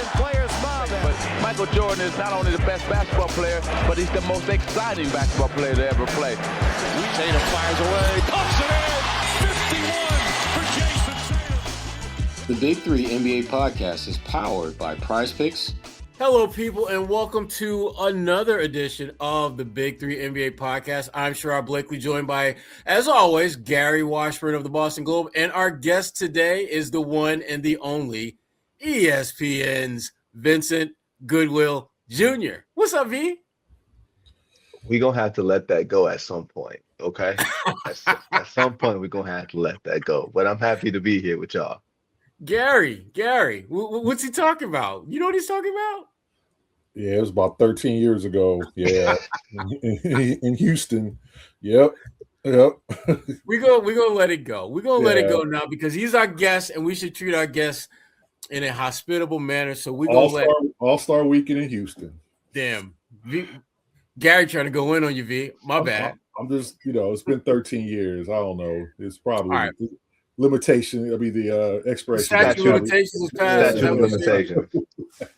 and players mobbing. But Michael Jordan is not only the best basketball player, but he's the most exciting basketball player to ever play. Tatum fires away, pumps it in, 51 for Jason Tatum. The Big Three NBA podcast is powered by PrizePicks. Hello, people, and welcome to another edition of the Big Three NBA podcast. I'm Sherrod Blakely, joined by, as always, Gary Washburn of the Boston Globe, and our guest today is the one and the only ESPN's Vincent Goodwill Jr. What's up, V? We're going to have to let that go at some point, okay? At some point, we're going to have to let that go. But I'm happy to be here with y'all. Gary, what's he talking about? You know what he's talking about? Yeah, it was about 13 years ago. Yeah, in Houston. Yep. We're gonna let it go. We're gonna let it go now because he's our guest, and we should treat our guests in a hospitable manner. So we're gonna All-Star Weekend in Houston. Damn, Gary trying to go in on you, V. My bad. I'm just, it's been 13 years. I don't know. It's probably all right. Limitation. It'll be the expiration. Statute of limitations is passed. Statute of limitations.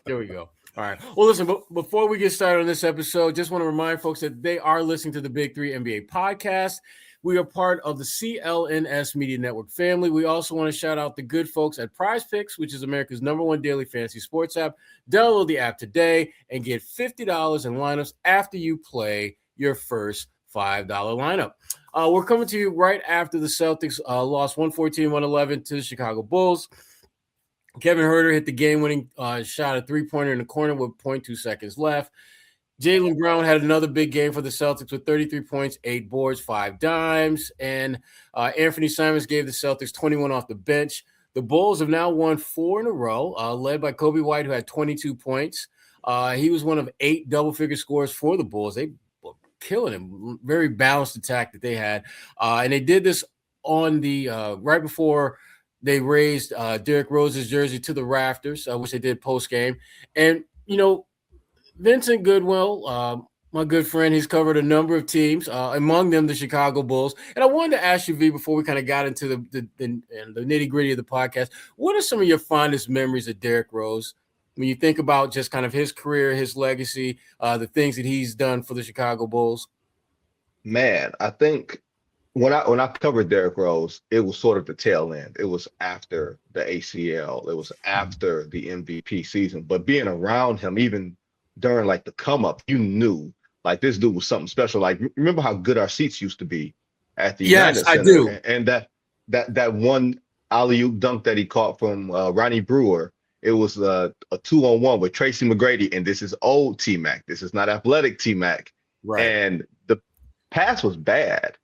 There we go. All right. Well, listen, before we get started on this episode, just want to remind folks that they are listening to the Big Three NBA podcast. We are part of the CLNS Media Network family. We also want to shout out the good folks at PrizePicks, which is America's #1 daily fantasy sports app. Download the app today and get $50 in lineups after you play your first $5 lineup. We're coming to you right after the Celtics lost 114-111 to the Chicago Bulls. Kevin Huerter hit the game-winning shot, a three-pointer in the corner with 0.2 seconds left. Jaylen Brown had another big game for the Celtics with 33 points, 8 boards, 5 dimes. And Anthony Simons gave the Celtics 21 off the bench. The Bulls have now won 4 in a row, led by Kobe White, who had 22 points. He was one of 8 double-figure scorers for the Bulls. They were killing him. Very balanced attack that they had. And they did this on the right before – they raised Derrick Rose's jersey to the rafters, which they did post-game. And, Vincent Goodwill, my good friend, he's covered a number of teams, among them the Chicago Bulls. And I wanted to ask you, V, before we kind of got into the nitty-gritty of the podcast, what are some of your fondest memories of Derrick Rose when you think about just kind of his career, his legacy, the things that he's done for the Chicago Bulls? Man, I think when I covered Derrick Rose, it was sort of the tail end. It was after the ACL. It was after the MVP season. But being around him, even during like the come up, you knew like this dude was something special. Like, remember how good our seats used to be at the United Center? I do. And that one alley-oop dunk that he caught from Ronnie Brewer, it was a 2-on-1 with Tracy McGrady. And this is old T-Mac. This is not athletic T-Mac. Right. And the pass was bad.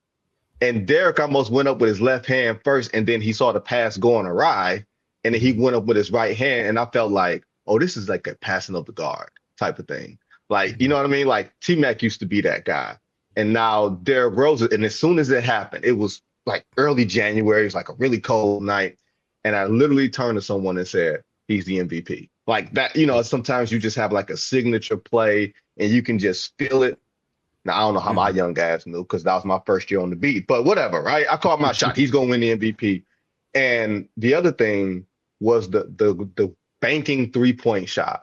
And Derrick almost went up with his left hand first, and then he saw the pass going awry, and then he went up with his right hand, and I felt like, oh, this is like a passing of the guard type of thing. Like, you know what I mean? Like, T-Mac used to be that guy. And now Derrick Rose, and as soon as it happened, it was like early January. It was like a really cold night, and I literally turned to someone and said, he's the MVP. Like that, sometimes you just have like a signature play, and you can just feel it. Now, I don't know how my young guys knew because that was my first year on the beat, but whatever, right? I called my shot. He's going to win the MVP. And the other thing was the banking three-point shot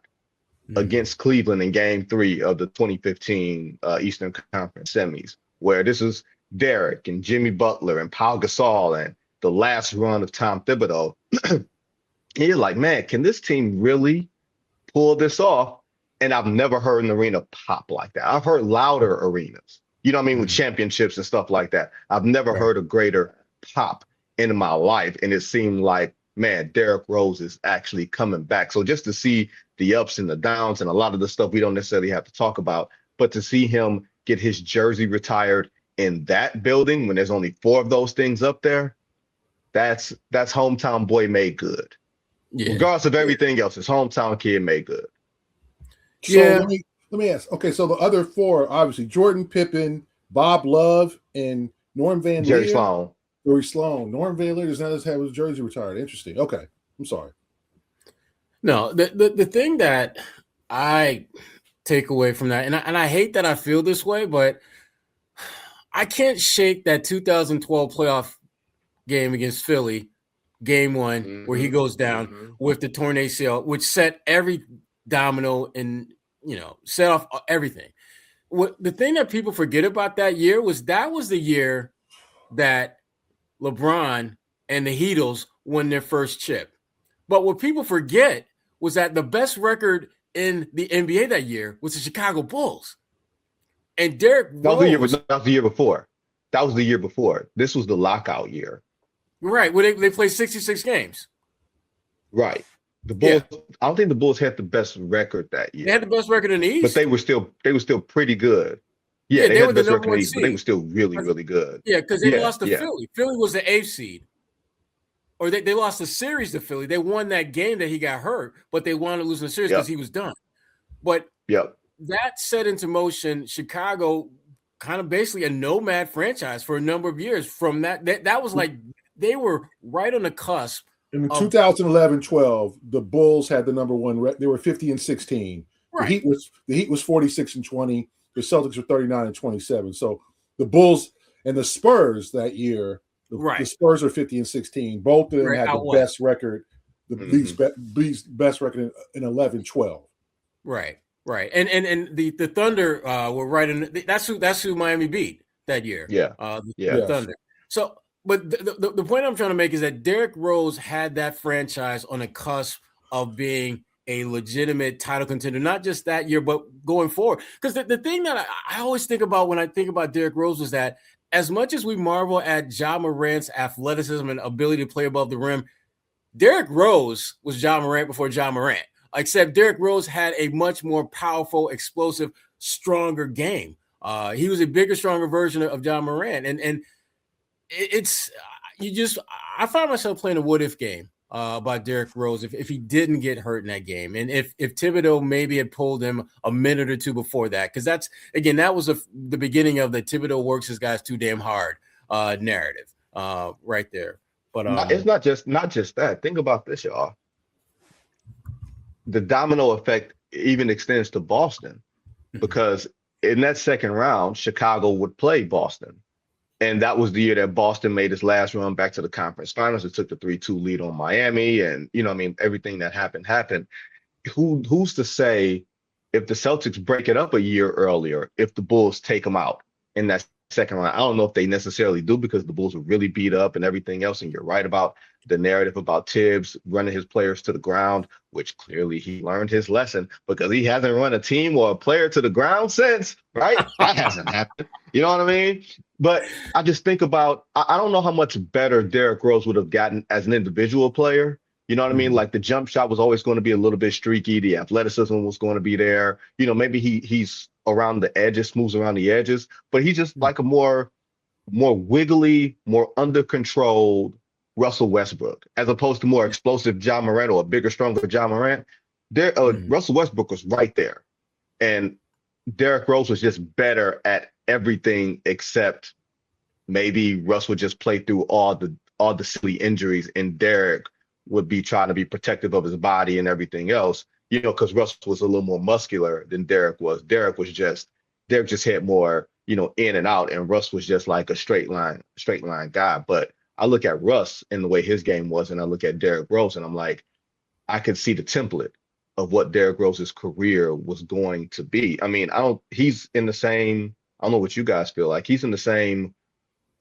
against Cleveland in Game 3 of the 2015 Eastern Conference semis, where this is Derrick and Jimmy Butler and Pau Gasol and the last run of Tom Thibodeau. And you're like, man, can this team really pull this off? And I've never heard an arena pop like that. I've heard louder arenas, with championships and stuff like that. I've never heard a greater pop in my life. And it seemed like, man, Derrick Rose is actually coming back. So just to see the ups and the downs and a lot of the stuff we don't necessarily have to talk about, but to see him get his jersey retired in that building when there's only 4 of those things up there, that's hometown boy made good. Yeah. Regardless of everything else, his hometown kid made good. So let me ask. Okay, so the other 4, obviously, Jordan, Pippen, Bob Love, and Norm Van Lier. Jerry Sloan. Norm Van Lier does not have his jersey retired. Interesting. Okay, I'm sorry. No, the thing that I take away from that, and I hate that I feel this way, but I can't shake that 2012 playoff game against Philly game one, where he goes down with the torn ACL, which set every domino and, set off everything. The thing that people forget about that year was the year that LeBron and the Heatles won their first chip. But what people forget was that the best record in the NBA that year was the Chicago Bulls. And Derrick Rose. That was the year before. That was the year before. This was the lockout year. Right. Where they played 66 games. Right. The Bulls, I don't think the Bulls had the best record that year. They had the best record in the East. But they were still pretty good. Yeah, they had the best record in the East, but they were still really, really good. Yeah, because they lost to Philly. Philly was the 8th seed. Or they lost the series to Philly. They won that game that he got hurt, but they wanted to lose the series because he was done. But that set into motion Chicago, kind of basically a nomad franchise for a number of years. From that was like they were right on the cusp. In 2011-12, the Bulls had the number one. They were 50-16. Right. The Heat was 46-20. The Celtics were 39-27. So the Bulls and the Spurs that year, the Spurs are 50-16. Both of them had the best record. The best record in 11-12. Right. Right. And the Thunder were right in. That's who Miami beat that year. The Thunder. So. But the point I'm trying to make is that Derrick Rose had that franchise on the cusp of being a legitimate title contender, not just that year, but going forward. Because the thing that I always think about when I think about Derrick Rose was that as much as we marvel at Ja Morant's athleticism and ability to play above the rim, Derrick Rose was Ja Morant before Ja Morant, except Derrick Rose had a much more powerful, explosive, stronger game. He was a bigger, stronger version of Ja Morant. And I find myself playing a what if game about Derrick Rose if he didn't get hurt in that game, and if Thibodeau maybe had pulled him a minute or two before that, because that was the beginning of the Thibodeau works his guys too damn hard narrative right there. But it's not just that. Think about this, y'all. The domino effect even extends to Boston, because in that second round, Chicago would play Boston. And that was the year that Boston made its last run back to the conference finals. It took the 3-2 lead on Miami. And, everything that happened. Who's to say if the Celtics break it up a year earlier, if the Bulls take them out in that second round? I don't know if they necessarily do, because the Bulls were really beat up and everything else. And you're right about the narrative about Tibbs running his players to the ground, which clearly he learned his lesson, because he hasn't run a team or a player to the ground since, right? That hasn't happened. You know what I mean? But I just think about, I don't know how much better Derrick Rose would have gotten as an individual player. You know what I mean? Like the jump shot was always going to be a little bit streaky. The athleticism was going to be there. Maybe he's around the edges, smooths around the edges, but he's just like a more wiggly, more under controlled Russell Westbrook, as opposed to more explosive Ja Morant or a bigger, stronger Ja Morant. Russell Westbrook was right there. And Derrick Rose was just better at everything, except maybe Russ would just play through all the silly injuries, and Derrick would be trying to be protective of his body and everything else, because Russ was a little more muscular than Derrick was. Derrick just had more, in and out, and Russ was just like a straight line guy. But I look at Russ and the way his game was, and I look at Derrick Rose, and I'm like, I could see the template of what Derrick Rose's career was going to be. I mean, he's in the same, I don't know what you guys feel like, he's in the same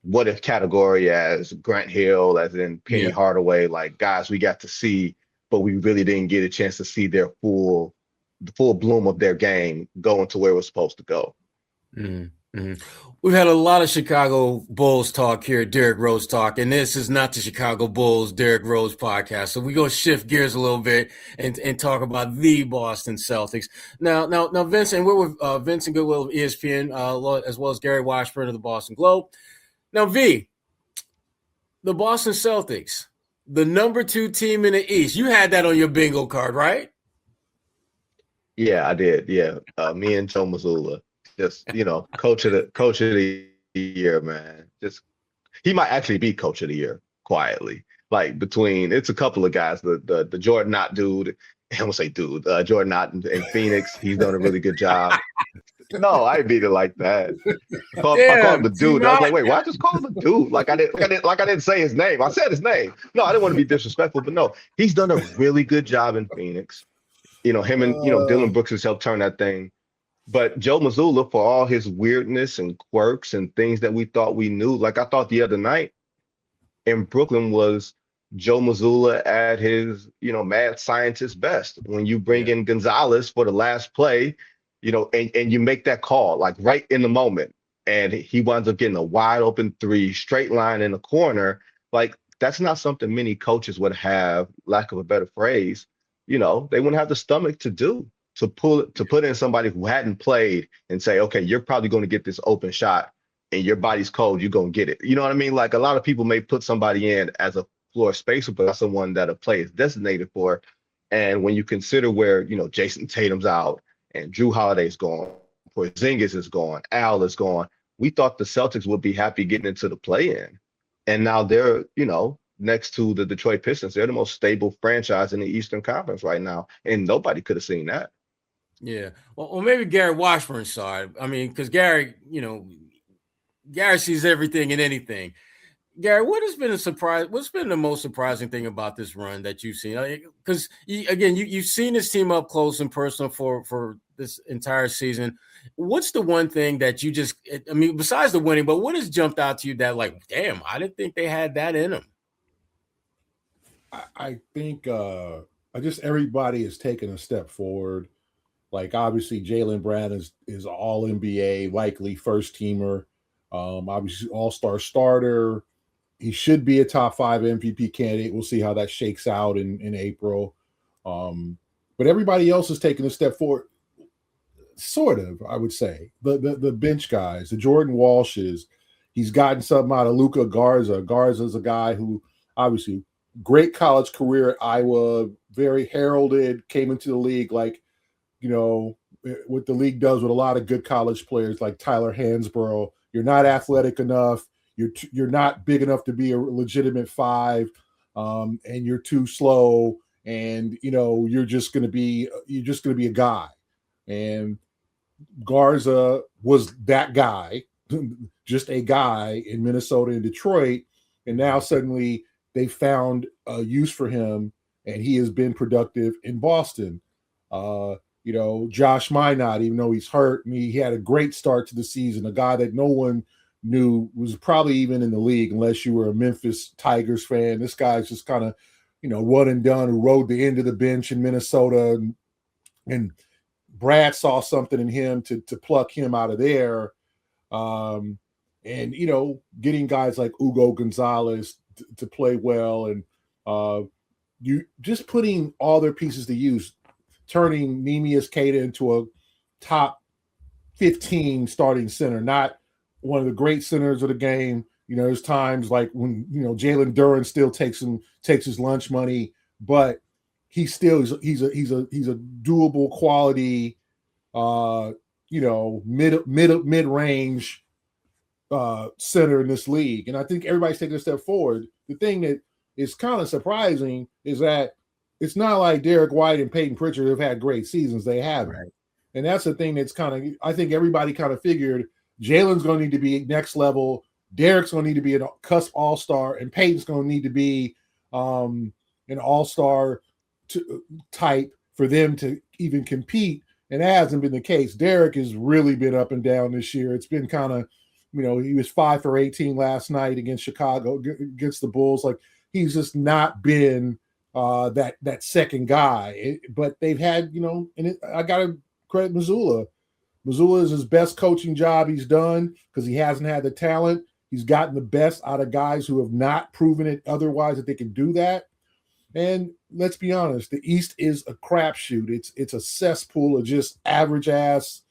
what if category as Grant Hill, as in Penny Hardaway, like guys we got to see, but we really didn't get a chance to see the full bloom of their game going to where it was supposed to go. Mm-hmm. We've had a lot of Chicago Bulls talk here, Derrick Rose talk, and this is not the Chicago Bulls Derrick Rose podcast. So we're going to shift gears a little bit and talk about the Boston Celtics. Now, Vincent, we're with Vincent Goodwill of ESPN, as well as Gary Washburn of the Boston Globe. Now, V, the Boston Celtics, the number 2 team in the East. You had that on your bingo card, right? Yeah, I did. Yeah, me and Joe Mazzulla. Just, coach of the year, man. Just, he might actually be coach of the year quietly. Like it's a couple of guys, the Jordan Knott dude. I won't say dude, Jordan Knott in Phoenix. He's done a really good job. No, I didn't mean it like that. I called him the dude. I was like, wait, why I just call him the dude? Like I didn't say his name. I said his name. No, I didn't want to be disrespectful, but no, he's done a really good job in Phoenix. Him and Dylan Brooks has helped turn that thing. But Joe Mazzulla, for all his weirdness and quirks and things that we thought we knew, like I thought the other night in Brooklyn was Joe Mazzulla at his, mad scientist best. When you bring in Gonzalez for the last play, and you make that call like right in the moment, and he winds up getting a wide open three, straight line in the corner. Like that's not something many coaches would have, lack of a better phrase. They wouldn't have the stomach to do. To put in somebody who hadn't played and say, okay, you're probably going to get this open shot and your body's cold, you're going to get it. You know what I mean? Like a lot of people may put somebody in as a floor spacer, but that's someone that a play is designated for. And when you consider where, Jason Tatum's out and Drew Holiday's gone, Porzingis is gone, Al is gone, we thought the Celtics would be happy getting into the play-in. And now they're, next to the Detroit Pistons, they're the most stable franchise in the Eastern Conference right now. And nobody could have seen that. Yeah. Well, maybe Gary Washburn saw it. I mean, because Gary, Gary sees everything and anything. Gary, what has been a surprise? What's been the most surprising thing about this run that you've seen? Because you've seen this team up close and personal for this entire season. What's the one thing that you besides the winning, but what has jumped out to you that like, damn, I didn't think they had that in them? I think just everybody has taken a step forward. Like obviously Jaylen Brown is all NBA, likely first teamer, obviously all-star starter. He should be a top 5 MVP candidate. We'll see how that shakes out in April. But everybody else is taking a step forward. Sort of, I would say. The bench guys, the Jordan Walshes, he's gotten something out of Luka Garza. Garza's a guy who obviously great college career at Iowa, very heralded, came into the league like, what the league does with a lot of good college players like Tyler Hansbrough. You're not athletic enough. You're not big enough to be a legitimate 5, and you're too slow. And you're just going to be a guy. And Garza was that guy, just a guy in Minnesota and Detroit. And now suddenly they found a use for him, and he has been productive in Boston. Josh Minot, even though he's hurt, and he had a great start to the season, a guy that no one knew was probably even in the league unless you were a Memphis Tigers fan. This guy's just kind of, one and done, who rode the end of the bench in Minnesota. And Brad saw something in him to pluck him out of there. And, getting guys like Hugo Gonzalez to play well, and you just putting all their pieces to use, turning Neemias Queta into a top 15 starting center, not one of the great centers of the game. There's times like when, Jalen Duren still takes his lunch money, but he's a doable quality, mid-range center in this league. And I think everybody's taking a step forward. The thing that is kind of surprising is that it's not like Derek White and Peyton Pritchard have had great seasons. They haven't. Right. And that's the thing that's I think everybody kind of figured Jalen's going to need to be next level. Derek's going to need to be a cusp all-star, and Peyton's going to need to be an all-star type for them to even compete. And that hasn't been the case. Derek has really been up and down this year. It's been kind of, he was 5 for 18 last night against Chicago, against the Bulls. Like, he's just not been that second guy. But they've had, I got to credit Mazzulla. Mazzulla is his best coaching job he's done because he hasn't had the talent. He's gotten the best out of guys who have not proven it otherwise that they can do that. And let's be honest, the East is a crapshoot. It's a cesspool of just average ass,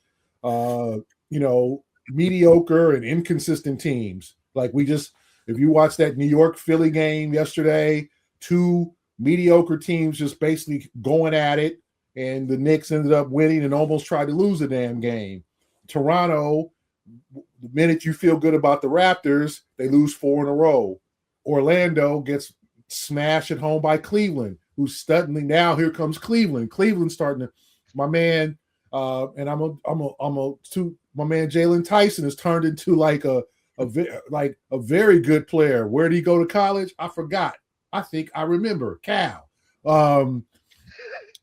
mediocre and inconsistent teams. Like if you watch that New York Philly game yesterday, 2 mediocre teams just basically going at it, and the Knicks ended up winning and almost tried to lose the damn game. Toronto, the minute you feel good about the Raptors, they lose 4 in a row. Orlando gets smashed at home by Cleveland, who's suddenly now here comes Cleveland. Cleveland's starting to, my man, And my man Jalen Tyson has turned into like a very good player. Where did he go to college? I forgot. I think I remember. Cal.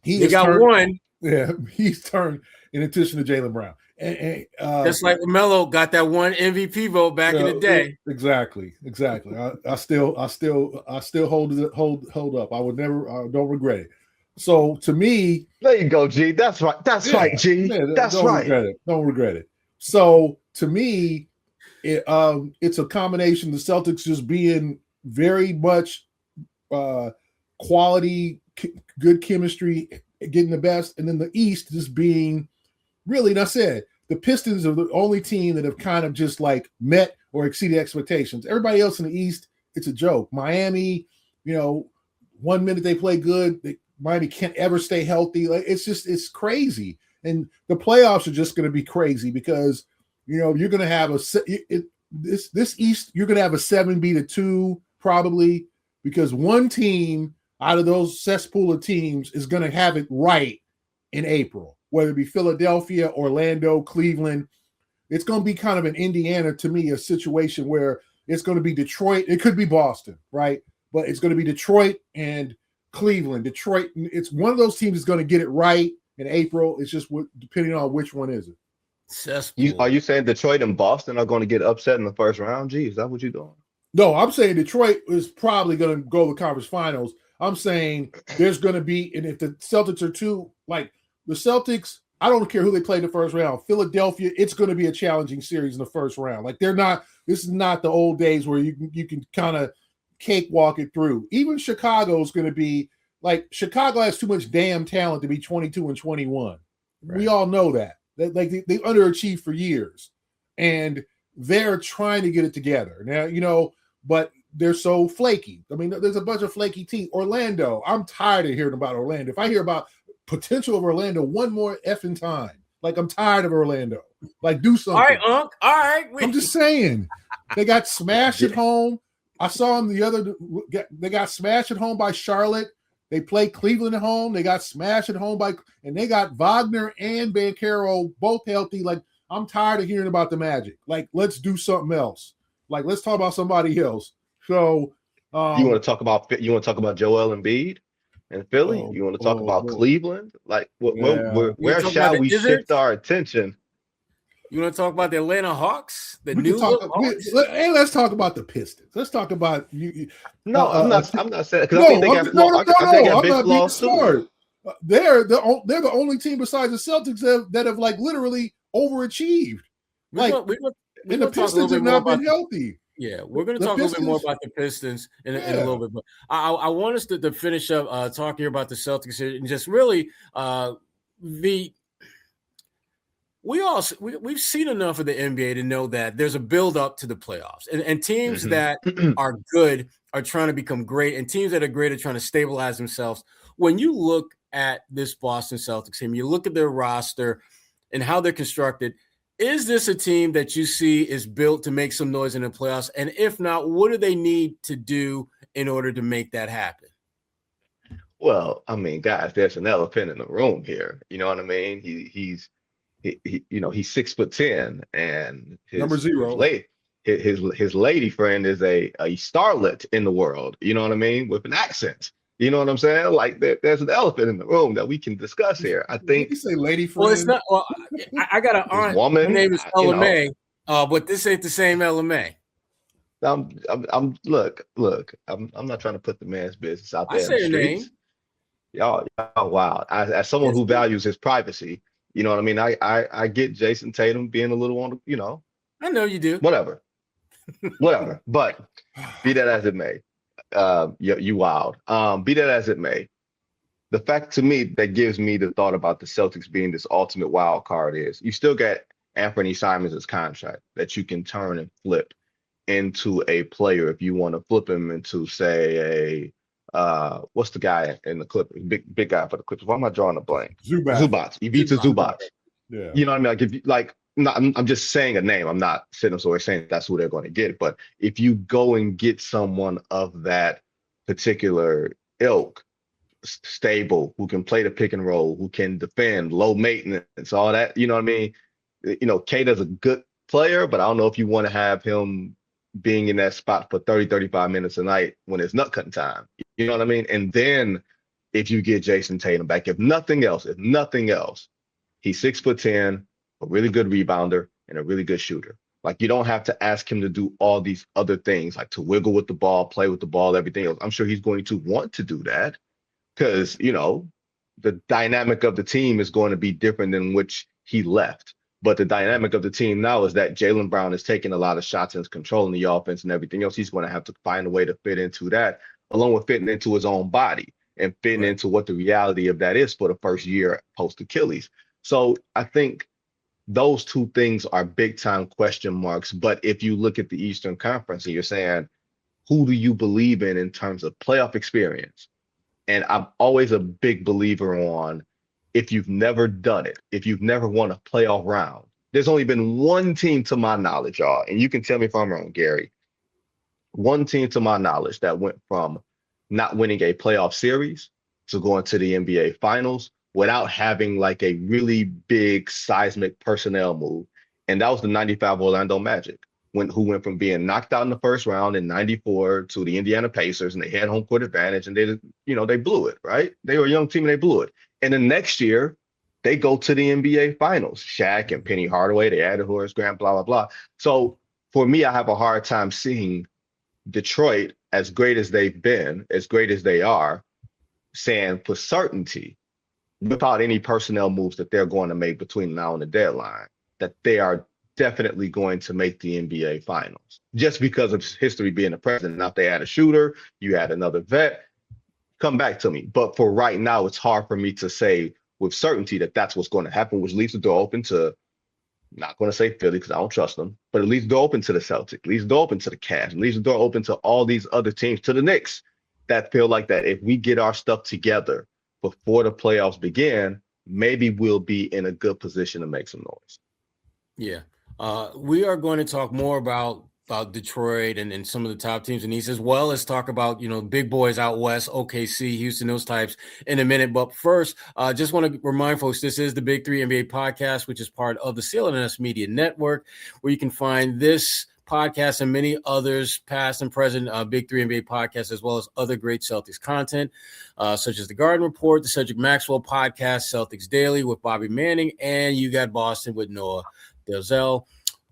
He got one. Yeah, he's turned in addition to Jaylen Brown. And just like LaMelo got that one MVP vote back in the day. Exactly. I still hold up. I would never. I don't regret it. So to me, there you go, G. That's right. That's right, G. That's right. Don't regret it. So to me, it's a combination. The Celtics just being very much quality, good chemistry, getting the best, and then the East just being really. And I said the Pistons are the only team that have kind of just like met or exceeded expectations. Everybody else in the East, it's a joke. Miami, 1 minute they play good, Miami can't ever stay healthy. Like it's crazy. And the playoffs are just going to be crazy because you're going to have this East. You're going to have a 7-2 probably because one team out of those cesspool of teams is going to have it right in April, whether it be Philadelphia, Orlando, Cleveland. It's going to be kind of an Indiana, to me, a situation where it's going to be Detroit. It could be Boston, right? But it's going to be Detroit and Cleveland. Detroit, it's one of those teams that's going to get it right in April. It's just depending on which one is it. Are you saying Detroit and Boston are going to get upset in the first round? Gee, is that what you're doing? No, I'm saying Detroit is probably going to go to the conference finals. I'm saying there's going to be, and if the Celtics are too, like the Celtics, I don't care who they play in the first round. Philadelphia, it's going to be a challenging series in the first round. Like this is not the old days where you can kind of cakewalk it through. Even Chicago is going to be like Chicago has too much damn talent to be 22 and 21. Right. We all know that. Like they underachieved for years, and they're trying to get it together now. But they're so flaky. I mean, there's a bunch of flaky teams. Orlando, I'm tired of hearing about Orlando. If I hear about potential of Orlando one more effing time, like I'm tired of Orlando. Like do something. All right, Unc. All right. I'm just saying. They got smashed at home. I saw them they got smashed at home by Charlotte. They played Cleveland at home. They got smashed at home and they got Wagner and Banchero both healthy. Like, I'm tired of hearing about the Magic. Like, let's do something else. Like, let's talk about somebody else. So you want to talk about Joel Embiid and Philly? You want to talk about Cleveland? Like, where shall we shift our attention? You want to talk about the Atlanta Hawks? Let's talk about the Pistons. Let's talk about you. No, I'm not saying because I think they got I'm not being smart. They're the only team besides the Celtics that have like literally overachieved. The Pistons have not been healthy. Yeah, we're going to talk a little bit more about the Pistons in a little bit. But I want us to finish up talking about the Celtics here and just really we've seen enough of the NBA to know that there's a build up to the playoffs, and teams that are good are trying to become great, and teams that are great are trying to stabilize themselves. When you look at this Boston Celtics team, you look at their roster and how they're constructed. Is this a team that you see is built to make some noise in the playoffs? And if not, what do they need to do in order to make that happen? Well, I mean, guys, there's an elephant in the room here. You know what I mean? He's 6'10", and his number 0. His lady friend is a starlet in the world. You know what I mean? With an accent. You know what I'm saying? Like there's an elephant in the room that we can discuss here. I think you say lady friend. Well, it's not. Well, I got an aunt. Woman. Her name is LMA, but this ain't the same LMA. Look. I'm not trying to put the man's business out there. I say in the streets. Name. Y'all wow. As someone who values his privacy, you know what I mean. I get Jason Tatum being a little on the, I know you do. Whatever. But be that as it may. You wild. Be that as it may, the fact to me that gives me the thought about the Celtics being this ultimate wild card is you still got Anthony Simons' contract that you can turn and flip into a player if you want to flip him into, say, what's the guy in the Clippers? Big guy for the Clippers. Why am I drawing a blank? Zubac. Ivica Zubac. Yeah. You know what I mean? I'm just saying a name. I'm not sitting somewhere saying that's who they're going to get. But if you go and get someone of that particular ilk, stable, who can play the pick and roll, who can defend, low maintenance, all that. You know what I mean? Cade is a good player, but I don't know if you want to have him being in that spot for 30, 35 minutes a night when it's nut cutting time. You know what I mean? And then if you get Jason Tatum back, if nothing else, he's 6'10", a really good rebounder and a really good shooter. Like, you don't have to ask him to do all these other things, like to wiggle with the ball, play with the ball, everything else. I'm sure he's going to want to do that because, the dynamic of the team is going to be different than which he left. But the dynamic of the team now is that Jaylen Brown is taking a lot of shots and is controlling the offense and everything else. He's going to have to find a way to fit into that, along with fitting into his own body and fitting into what the reality of that is for the first year post-Achilles. So I think those two things are big-time question marks. But if you look at the Eastern Conference and you're saying, who do you believe in terms of playoff experience? And I'm always a big believer on, if you've never done it, if you've never won a playoff round, there's only been one team to my knowledge, y'all, and you can tell me if I'm wrong, Gary, one team to my knowledge that went from not winning a playoff series to going to the NBA Finals without having like a really big seismic personnel move. And that was the 95 Orlando Magic, who went from being knocked out in the first round in 94 to the Indiana Pacers, and they had home court advantage, and they blew it, right? They were a young team and they blew it. And then next year, they go to the NBA Finals. Shaq and Penny Hardaway, they added Horace Grant, blah, blah, blah. So for me, I have a hard time seeing Detroit, as great as they've been, as great as they are, saying for certainty, without any personnel moves that they're going to make between now and the deadline, that they are definitely going to make the NBA Finals. Just because of history being the precedent. Now, if they add a shooter, you add another vet, come back to me. But for right now, it's hard for me to say with certainty that that's what's going to happen, which leaves the door open to, not going to say Philly because I don't trust them, but it leaves the door open to the Celtics, leaves the door open to the Cavs, leaves the door open to all these other teams, to the Knicks, that feel like that if we get our stuff together before the playoffs begin, maybe we'll be in a good position to make some noise. Yeah. We are going to talk more about Detroit and some of the top teams in the East, as well as talk about, big boys out West, OKC, Houston, those types in a minute. But first, just want to remind folks, this is the Big Three NBA podcast, which is part of the CLNS Media Network, where you can find this podcast and many others, past and present, Big Three NBA podcasts, as well as other great Celtics content, such as the Garden Report, the Cedric Maxwell podcast, Celtics Daily with Bobby Manning, and You Got Boston with Noah Delzell.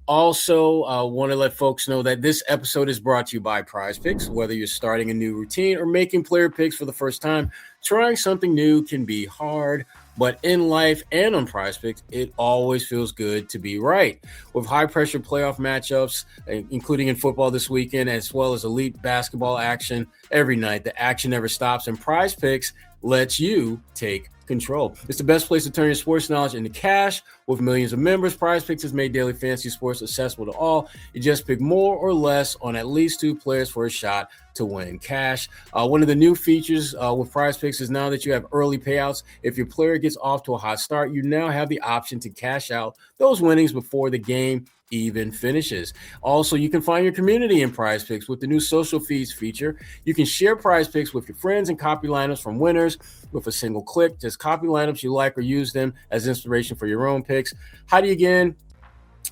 Also, want to let folks know that this episode is brought to you by PrizePicks. Whether you're starting a new routine or making player picks for the first time, trying something new can be hard. But in life and on PrizePicks, it always feels good to be right. With high-pressure playoff matchups, including in football this weekend, as well as elite basketball action every night, the action never stops, and PrizePicks lets you take control. It's the best place to turn your sports knowledge into cash. With millions of members, PrizePicks has made daily fantasy sports accessible to all. You just pick more or less on at least two players for a shot to win cash. One of the new features with PrizePicks is now that you have early payouts. If your player gets off to a hot start, you now have the option to cash out those winnings before the game even finishes. Also, you can find your community in PrizePicks with the new social feeds feature. You can share PrizePicks with your friends and copy lineups from winners with a single click. Just copy lineups you like or use them as inspiration for your own picks. How do you get in?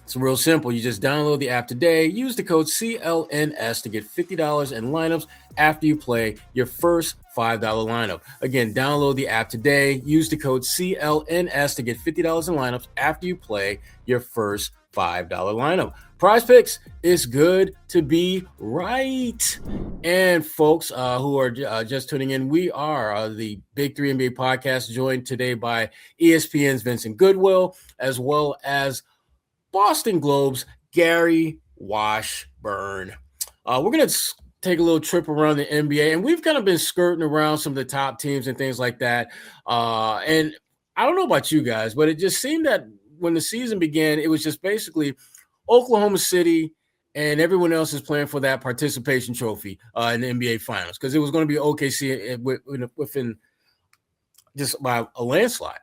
It's real simple. You just download the app today. Use the code CLNS to get $50 in lineups after you play your first $5 lineup. Again, download the app today. Use the code CLNS to get $50 in lineups after you play your first $5 lineup. PrizePicks is good to be right. And folks who are just tuning in, we are the Big Three NBA podcast, joined today by ESPN's Vincent Goodwill, as well as Boston Globe's Gary Washburn. We're going to take a little trip around the NBA, and we've kind of been skirting around some of the top teams and things like that. And I don't know about you guys, but it just seemed that when the season began, it was just basically Oklahoma City and everyone else is playing for that participation trophy in the NBA Finals, because it was going to be OKC within just by a landslide.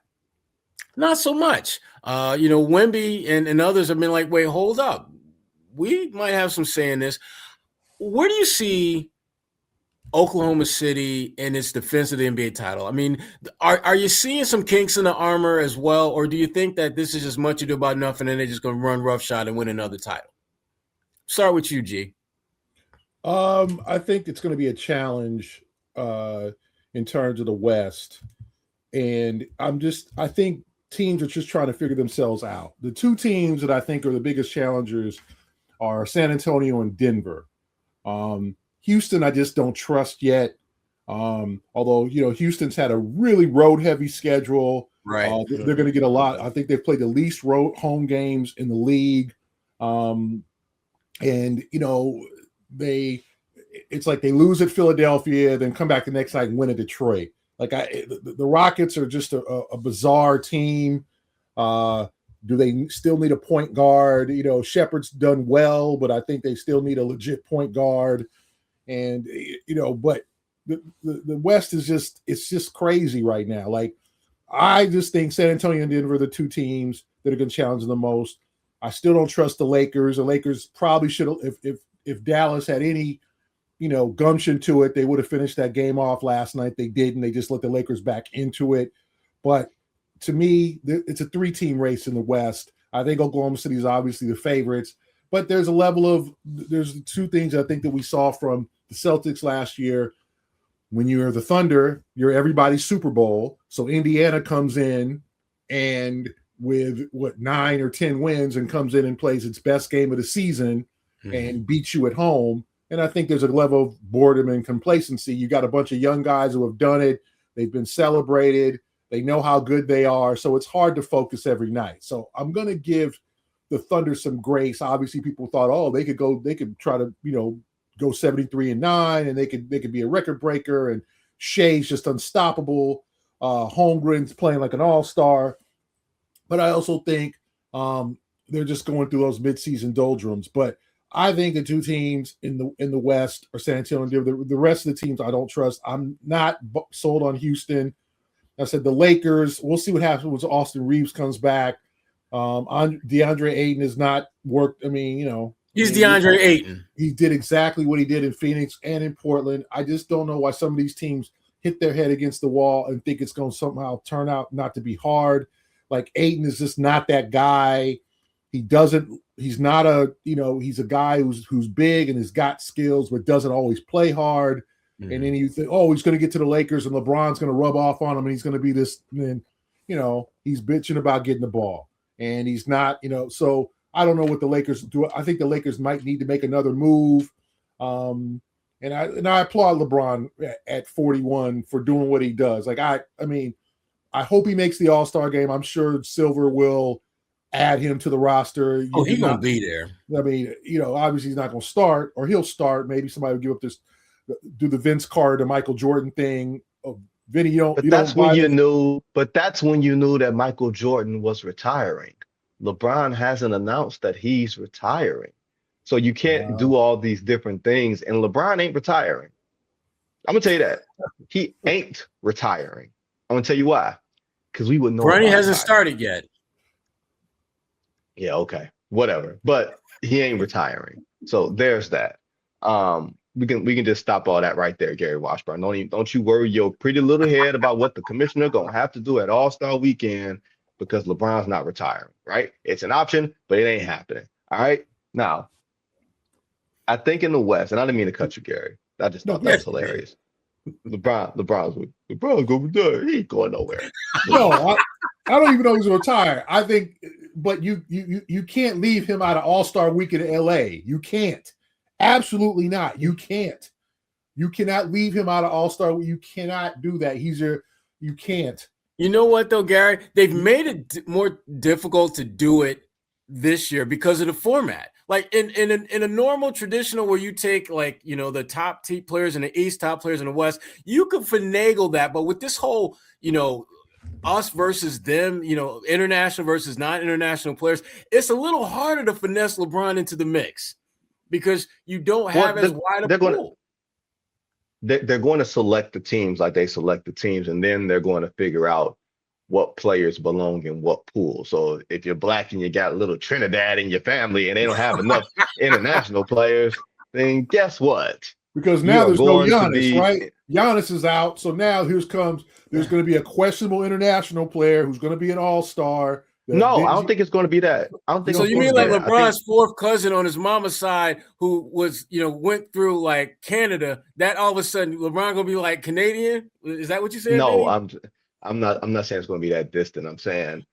Not so much. Wemby and others have been like, wait, hold up. We might have some say in this. Where do you see Oklahoma City and its defense of the NBA title. I mean, are you seeing some kinks in the armor as well, or do you think that this is just much ado about nothing and they're just going to run roughshod and win another title? Start with you, G. I think it's going to be a challenge in terms of the West, and I think teams are just trying to figure themselves out. The two teams that I think are the biggest challengers are San Antonio and Denver. Houston, I just don't trust yet. Although, Houston's had a really road-heavy schedule. Right. They're going to get a lot. I think they've played the least road home games in the league. And, it's like they lose at Philadelphia, then come back the next night and win at Detroit. Like the Rockets are just a bizarre team. Do they still need a point guard? Shepard's done well, but I think they still need a legit point guard. And, but the West is it's just crazy right now. Like, I just think San Antonio and Denver are the two teams that are going to challenge them the most. I still don't trust the Lakers. The Lakers probably should have, if Dallas had any, gumption to it, they would have finished that game off last night. They didn't. They just let the Lakers back into it. But to me, it's a 3-team race in the West. I think Oklahoma City is obviously the favorites. But there's there's two things I think that we saw from the Celtics last year. When you're the Thunder, you're everybody's Super Bowl. So Indiana comes in and with 9 or 10 wins and comes in and plays its best game of the season and beats you at home. And I think there's a level of boredom and complacency. You got a bunch of young guys who have done it. They've been celebrated. They know how good they are. So it's hard to focus every night. So I'm going to give the Thunder some grace. Obviously, people thought, they could try to, go 73-9 and they could be a record breaker. And Shea's just unstoppable. Holmgren's playing like an all-star. But I also think they're just going through those midseason doldrums. But I think the two teams in the West are San Antonio and Denver. The rest of the teams I don't trust. I'm not sold on Houston. I said the Lakers. We'll see what happens when Austin Reeves comes back. DeAndre Ayton has not worked. I mean, he's DeAndre Ayton. He did exactly what he did in Phoenix and in Portland. I just don't know why some of these teams hit their head against the wall and think it's going to somehow turn out not to be hard. Like Ayton is just not that guy. He's not he's a guy who's big and has got skills, but doesn't always play hard. And then you think, he's going to get to the Lakers and LeBron's going to rub off on him and he's going to be this. And then, he's bitching about getting the ball and he's not, so I don't know what the Lakers do. I think the Lakers might need to make another move. And I applaud LeBron at 41 for doing what he does. Like, I hope he makes the All-Star game. I'm sure Silver will add him to the roster. He's going to be there. I mean, obviously he's not going to start, or he'll start. Maybe somebody will give up do the Vince Carter, Michael Jordan thing. Vinny, that's when you knew that Michael Jordan was retiring. LeBron hasn't announced that he's retiring. So you can't do all these different things. And LeBron ain't retiring. I'm going to tell you that. He ain't retiring. I'm going to tell you why. Because we would know. Bronny hasn't started yet. Yeah, okay. Whatever. But he ain't retiring. So there's that. We can just stop all that right there, Gary Washburn. Don't you worry your pretty little head about what the commissioner going to have to do at All-Star Weekend because LeBron's not retiring, right? It's an option, but it ain't happening. All right? Now, I think in the West, and I didn't mean to cut you, Gary. I just thought that was hilarious. LeBron's going to retire. He ain't going nowhere. No, I don't even know he's going to retire. I think, but you can't leave him out of All-Star Weekend in LA. You can't. Absolutely not. You can't. You cannot leave him out of All-Star. You cannot do that. You can't. You know what, though, Gary? They've made it more difficult to do it this year because of the format. Like in a normal traditional where you take the top players in the East, top players in the West, you could finagle that. But with this whole, us versus them, international versus non-international players, it's a little harder to finesse LeBron into the mix because you don't have as wide a pool. They're going to select the teams like they select the teams, and then they're going to figure out what players belong in what pool. So if you're black and you got a little Trinidad in your family and they don't have enough international players, then guess what? Because now there's no Giannis, right? Giannis is out. So now there's going to be a questionable international player who's going to be an all-star. No, I don't think it's going to be that. I don't think so. You mean like LeBron's fourth cousin on his mama's side, who was, went through like Canada? That all of a sudden LeBron gonna be like Canadian? Is that what you said? No, I'm not saying it's going to be that distant. I'm saying,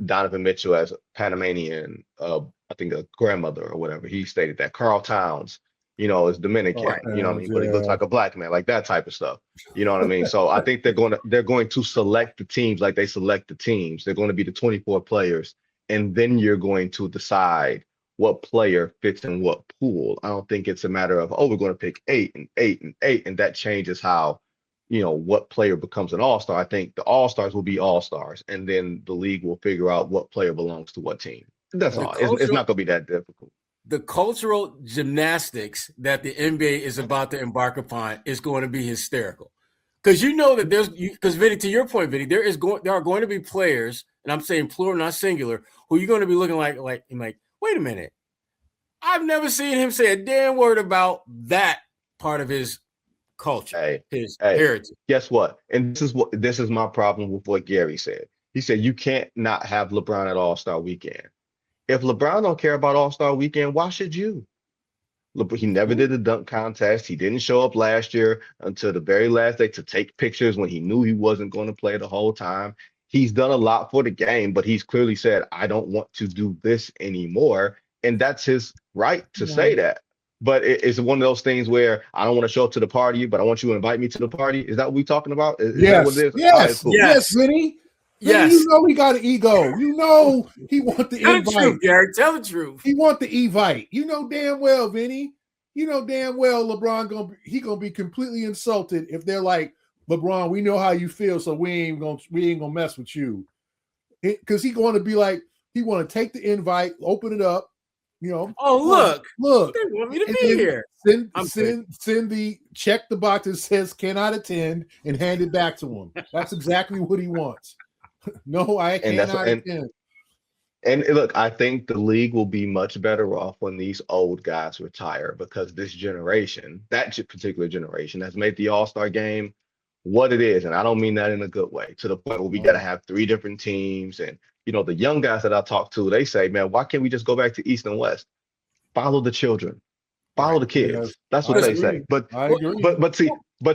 Donovan Mitchell as a Panamanian, I think a grandmother or whatever. He stated that Carl Towns, is Dominican. You know what I mean? But he looks like a black man, like that type of stuff. You know what I mean? So I think they're going to select the teams like they select the teams. They're going to be the 24 players, and then you're going to decide what player fits in what pool. I don't think it's a matter of, we're going to pick 8 and 8 and 8, and that changes how, what player becomes an all-star. I think the all-stars will be all-stars, and then the league will figure out what player belongs to what team. That's all. It's not going to be that difficult. The cultural gymnastics that the NBA is about to embark upon is going to be hysterical. Because that Vinny, to your point, Vinny, there are going to be players, and I'm saying plural, not singular, who you're going to be looking like, wait a minute. I've never seen him say a damn word about that part of his culture, his heritage. Guess what? And this is my problem with what Gary said. He said you can't not have LeBron at All-Star Weekend. If LeBron don't care about All-Star Weekend, why should you? He never did the dunk contest. He didn't show up last year until the very last day to take pictures when he knew he wasn't going to play the whole time. He's done a lot for the game, but he's clearly said, I don't want to do this anymore. And that's his right to say that. But it's one of those things where I don't want to show up to the party, but I want you to invite me to the party. Is that what we're talking about? Is that what it is? Yes, cool. Yes, Vinny. Yes. He got an ego. He want the invite. Tell the truth, Gary. Tell the truth. He want the invite. Damn well, Vinny. Damn well LeBron gonna be completely insulted if they're like, LeBron, we know how you feel, so we ain't gonna mess with you. Because he going to be like, he want to take the invite, open it up, look, they want me to be here. Send the check the box that says cannot attend and hand it back to him. That's exactly what he wants. No, I cannot attend. And look, I think the league will be much better off when these old guys retire, because this generation, that particular generation, has made the All-Star game what it is. And I don't mean that in a good way, to the point where we got to have 3 different teams. And, the young guys that I talk to, they say, man, why can't we just go back to East and West? Follow the children, follow the kids. Yes, That's what they say. But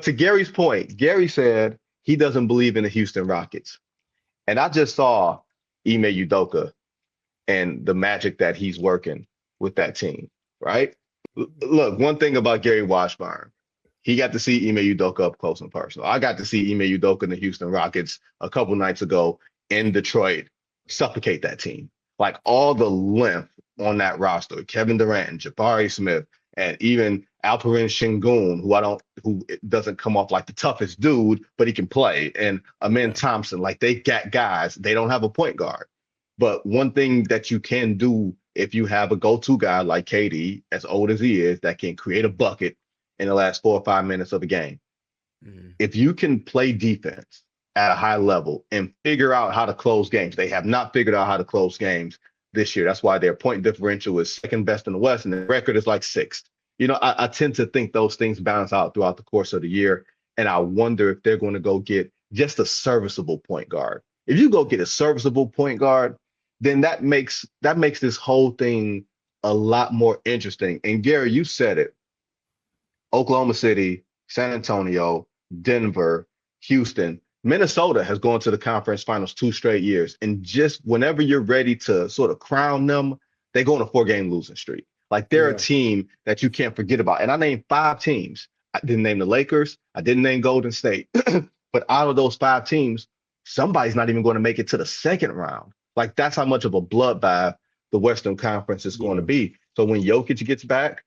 to Gary's point, Gary said he doesn't believe in the Houston Rockets. And I just saw Ime Udoka and the magic that he's working with that team, right? Look, one thing about Gary Washburn, he got to see Ime Udoka up close and personal. I got to see Ime Udoka and the Houston Rockets a couple nights ago in Detroit suffocate that team. Like, all the length on that roster, Kevin Durant, Jabari Smith, and even Alperen Şengün, who doesn't come off like the toughest dude, but he can play, and Amen Thompson. Like, they got guys. They don't have a point guard. But one thing that you can do if you have a go-to guy like KD, as old as he is, that can create a bucket in the last 4 or 5 minutes of a game, if you can play defense at a high level and figure out how to close games. They have not figured out how to close games this year. That's why their point differential is second best in the West, and their record is like 6th. I tend to think those things balance out throughout the course of the year, and I wonder if they're going to go get just a serviceable point guard. If you go get a serviceable point guard, then that makes this whole thing a lot more interesting. And Gary, you said it. Oklahoma City, San Antonio, Denver, Houston, Minnesota has gone to the conference finals 2 straight years. And just whenever you're ready to sort of crown them, they go on a 4-game losing streak. Like, they're a team that you can't forget about. And I named 5 teams. I didn't name the Lakers. I didn't name Golden State. But out of those 5 teams, somebody's not even going to make it to the second round. Like, that's how much of a bloodbath the Western Conference is going to be. So when Jokic gets back,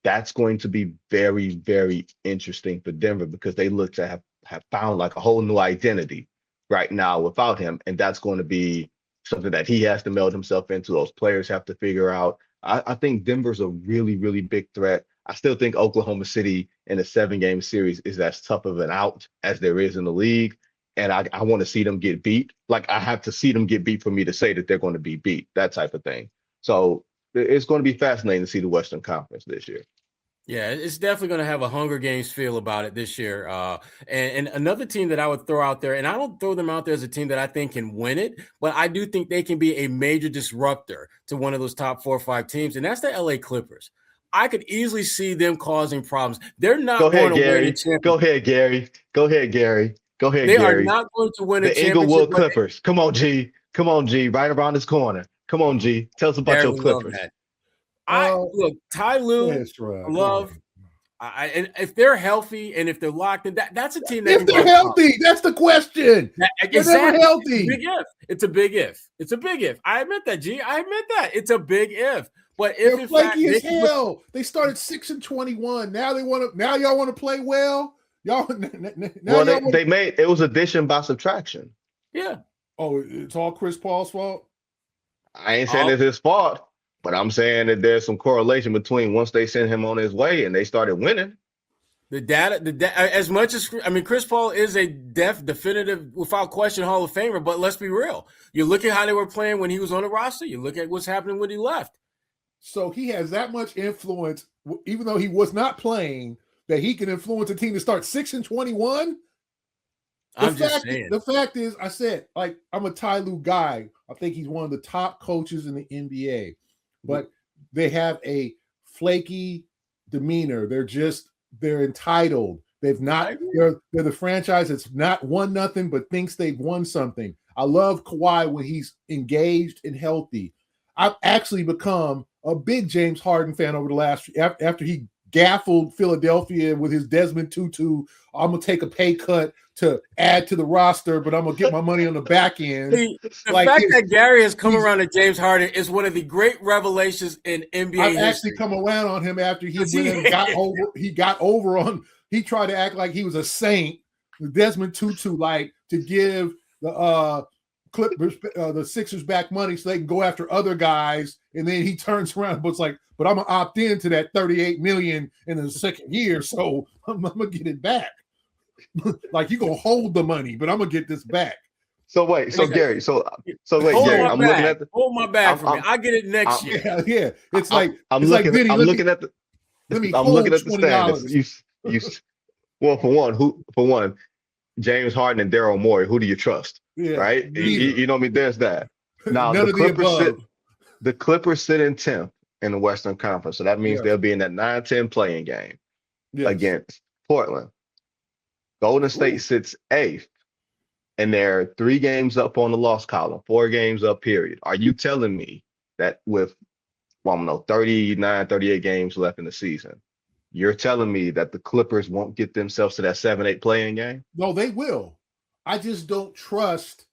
that's going to be very, very interesting for Denver, because they look to have found like a whole new identity right now without him. And that's going to be something that he has to meld himself into. Those players have to figure out. I think Denver's a really, really big threat. I still think Oklahoma City in a 7-game series is as tough of an out as there is in the league. And I want to see them get beat. Like, I have to see them get beat for me to say that they're going to be beat, that type of thing. So it's going to be fascinating to see the Western Conference this year. Yeah, it's definitely going to have a Hunger Games feel about it this year. And another team that I would throw out there, and I don't throw them out there as a team that I think can win it, but I do think they can be a major disruptor to one of those top 4 or 5 teams, and that's the LA Clippers. I could easily see them causing problems. They're not going to win a championship. Go ahead, Gary. They are not going to win a championship. The Inglewood Clippers. Come on, G. Right around this corner. Come on, G. Tell us about your Clippers. Look, Ty Lue, Love. And if they're healthy and if they're locked in, that's a team that if they're healthy, that's the question. If they're healthy. It's a big if. I admit that, G. I admit that. It's a big if. But if they're flaky as hell. They started 6-21. Now y'all want to play well. They made it was addition by subtraction. Yeah. Oh, it's all Chris Paul's fault. I ain't saying it's his fault, but I'm saying that there's some correlation between once they sent him on his way and they started winning. The data, as much as Chris Paul is a definitive, without question, Hall of Famer. But let's be real. You look at how they were playing when he was on the roster. You look at what's happening when he left. So he has that much influence, even though he was not playing, that he can influence a team to start 6-21. The fact is, I said, like, I'm a Ty Lue guy. I think he's one of the top coaches in the NBA, but they have a flaky demeanor. They're entitled. They're the franchise that's not won nothing, but thinks they've won something. I love Kawhi when he's engaged and healthy. I've actually become a big James Harden fan over the last, after he gaffled Philadelphia with his Desmond Tutu. I'm going to take a pay cut to add to the roster, but I'm going to get my money on the back end. The fact that Gary has come around to James Harden is one of the great revelations in NBA I've history. actually come around on him after he tried to act like he was a saint, Desmond Tutu, like to give the Clippers, the Sixers back money so they can go after other guys, and then he turns around and was like, but I'm gonna opt into that $38 million in the second year, so I'm gonna get it back. Like, you're gonna hold the money, but I'm gonna get this back. So wait, Gary, Gary, I'm looking at hold my bag for me. I get it next year. Yeah. It's like I'm looking at the standings. Well, for one, James Harden and Daryl Morey, who do you trust? Yeah, right? You know what I mean? There's that. Now the Clippers sit in 10th in the Western Conference. So that means they'll be in that 9-10 playing game against Portland. Golden State sits 8th, and they're 3 games up on the loss column, 4 games up, period. Are you telling me that with 39, 38 games left in the season, you're telling me that the Clippers won't get themselves to that 7-8 playing game? No, they will. I just don't trust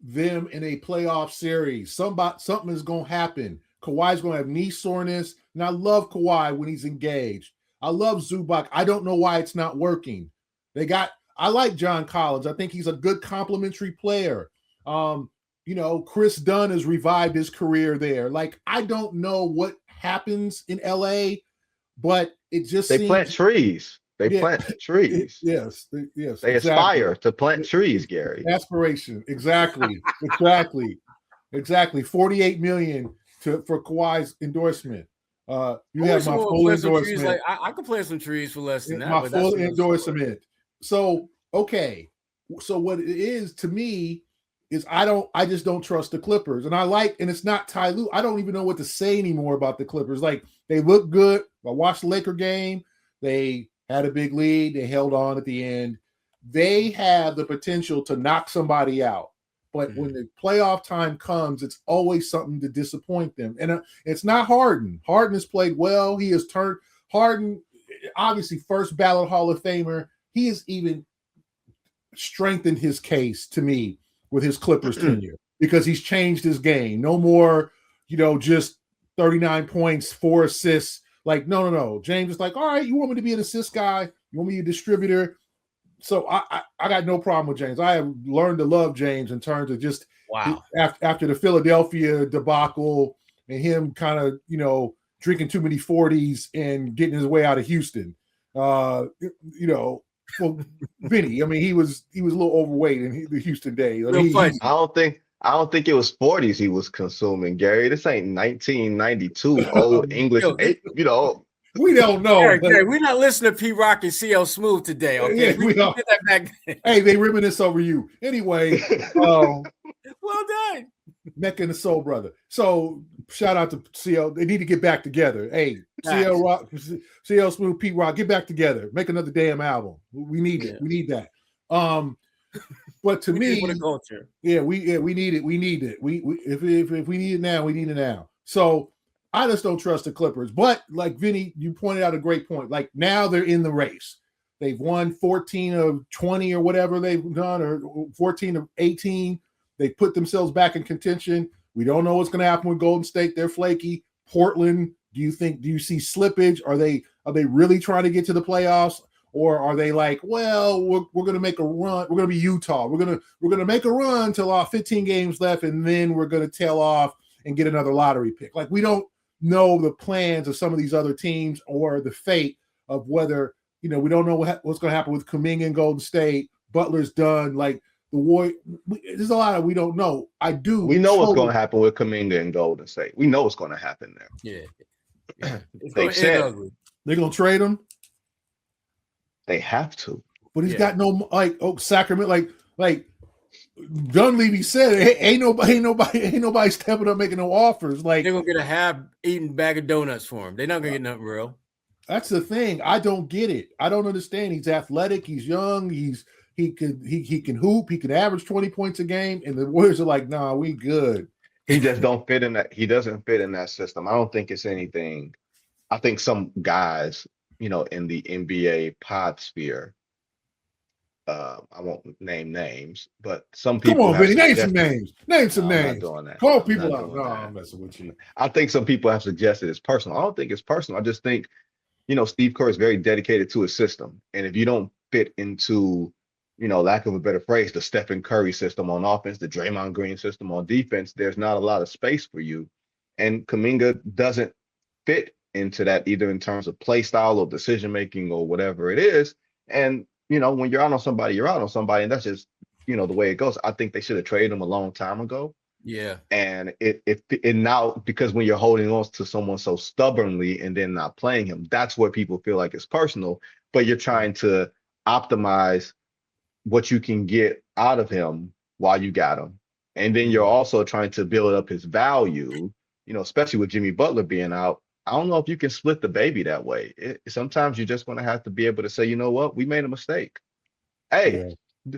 them in a playoff series. Something is going to happen. Kawhi's going to have knee soreness, and I love Kawhi when he's engaged. I love Zubac. I don't know why it's not working. I like John Collins. I think he's a good complementary player. Chris Dunn has revived his career there. Like, I don't know what happens in LA, but it just seems plant trees. Plant trees. Yes. They aspire to plant trees, Gary. Aspiration. Exactly. $48 million for Kawhi's endorsement. You have my full endorsement. I could plant some trees for less than that. My full endorsement. So, okay. So what it is to me is I just don't trust the Clippers. And it's not Ty Lue. I don't even know what to say anymore about the Clippers. Like, they look good. I watched the Laker game. They had a big lead. They held on at the end. They have the potential to knock somebody out. But when the playoff time comes, it's always something to disappoint them. And it's not Harden. Harden has played well. He has turned Harden, obviously first ballot Hall of Famer. He has even strengthened his case to me with his Clippers tenure because he's changed his game. No more, just 39 points, 4 assists. Like, no. James is like, all right, you want me to be an assist guy? You want me to be a distributor? So I got no problem with James. I have learned to love James in terms of just after the Philadelphia debacle and him kind of, drinking too many 40s and getting his way out of Houston. Vinny, he was a little overweight in the Houston days. I don't think it was 40s he was consuming, Gary. This ain't 1992 old English. We don't know. Hey, we're not listening to P Rock and CL Smooth today. Okay, Yeah, we did that back then. Hey, they reminisce over you. Anyway, well done. Mecca and the Soul Brother. So shout out to CL. They need to get back together. Hey, CL Rock, CL Smooth, P Rock, get back together. Make another damn album. We need it. We need that. But to me, for the culture. We need it. We need it. If we need it now, we need it now. So I just don't trust the Clippers. But like Vinny, you pointed out a great point. Like now they're in the race. They've won 14 of 20 or whatever they've done, or 14 of 18. They put themselves back in contention. We don't know what's going to happen with Golden State. They're flaky. Portland, do you see slippage? Are they really trying to get to the playoffs? Or are they like, well, we're going to make a run. We're going to be Utah. We're going to make a run till our 15 games left, and then we're going to tail off and get another lottery pick. Like, we don't know the plans of some of these other teams or the fate of whether, we don't know what's going to happen with Kuminga and Golden State. Butler's done. Like, the Warriors, there's a lot of we don't know. We know what's going to happen with Kuminga and Golden State. We know what's going to happen there. Yeah. They said they're going to trade him. They have to, but he's got no Sacramento. Like Dunleavy said, ain't nobody stepping up making no offers. Like, they're gonna get a half-eaten bag of donuts for him. They're not gonna get nothing real. That's the thing. I don't get it. I don't understand. He's athletic. He's young. He can hoop. He can average 20 points a game. And the Warriors are like, nah, we good. He just don't fit in that. He doesn't fit in that system. I don't think it's anything. I think some guys, in the NBA pod sphere, I won't name names, but some people. Come on, Vinny, name some names. Name some names. I'm not doing that. Call people out. No, I'm messing with you. I think some people have suggested it's personal. I don't think it's personal. I just think, Steve Kerr is very dedicated to his system. And if you don't fit into, lack of a better phrase, the Stephen Curry system on offense, the Draymond Green system on defense, there's not a lot of space for you. And Kuminga doesn't fit into that either in terms of play style or decision making or whatever it is. And when you're out on somebody, you're out on somebody, and that's just the way it goes. I think they should have traded him a long time ago. Yeah. And it now, because when you're holding on to someone so stubbornly and then not playing him, that's where people feel like it's personal. But you're trying to optimize what you can get out of him while you got him, and then you're also trying to build up his value. Especially with Jimmy Butler being out. I don't know if you can split the baby that way. Sometimes you're just going to have to be able to say, you know what, we made a mistake. Hey,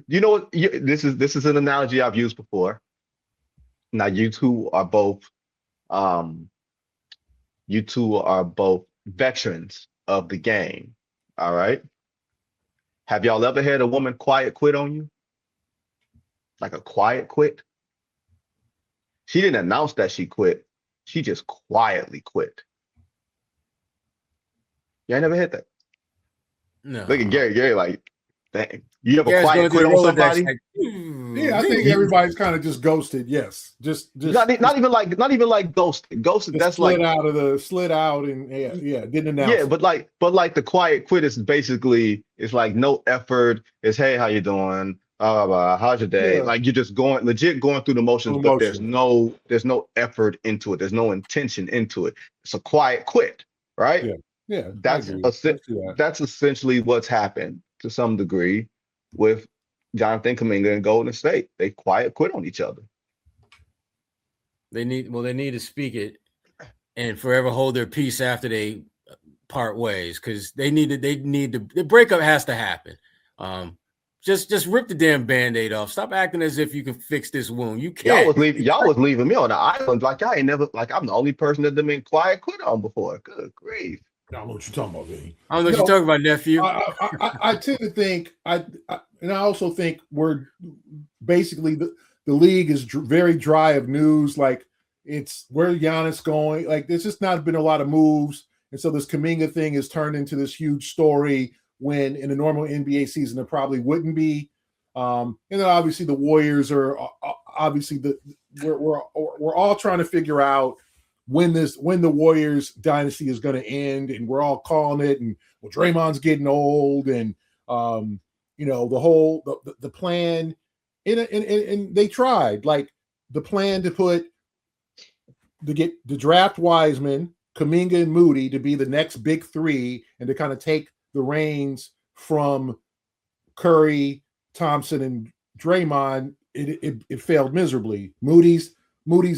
you know what? This is an analogy I've used before. Now, you two are both veterans of the game. All right. Have y'all ever had a woman quiet quit on you? Like a quiet quit? She didn't announce that she quit. She just quietly quit. Yeah, I never hit that. No. Look at Gary. Gary, like, dang. You ever quiet quit on somebody? Like, yeah, I think everybody's kind of just ghosted. Yes, just not even like ghosted. Ghosted. That's slid like slid out and didn't announce. Yeah, but like the quiet quit is basically, it's like no effort. It's, hey, how you doing? How's your day? Yeah. Like, you're just going through the motions, but there's no effort into it. There's no intention into it. It's a quiet quit, right? Yeah, that's essentially what's happened to some degree with Jonathan Kuminga and Golden State. They quiet quit on each other. They need to speak it and forever hold their peace after they part ways, because the breakup has to happen. Just rip the damn Band-Aid off. Stop acting as if you can fix this wound. You can't. Y'all was leaving me on the island like I ain't never, like I'm the only person that been quiet quit on before. Good grief. I don't know what you're talking about, Vinny. I don't know what you're talking about, nephew. I tend to think, and I also think we're basically the league is very dry of news. Like, it's where Giannis going. Like, there's just not been a lot of moves, and so this Kuminga thing has turned into this huge story when in a normal NBA season it probably wouldn't be. And then obviously the Warriors are obviously we're all trying to figure out when the Warriors dynasty is going to end, and we're all calling it. And Draymond's getting old, and the whole the plan. And they tried, like, the plan to get the draft Wiseman, Kuminga and Moody to be the next big three and to kind of take the reins from Curry, Thompson, and Draymond, it failed miserably. Moody's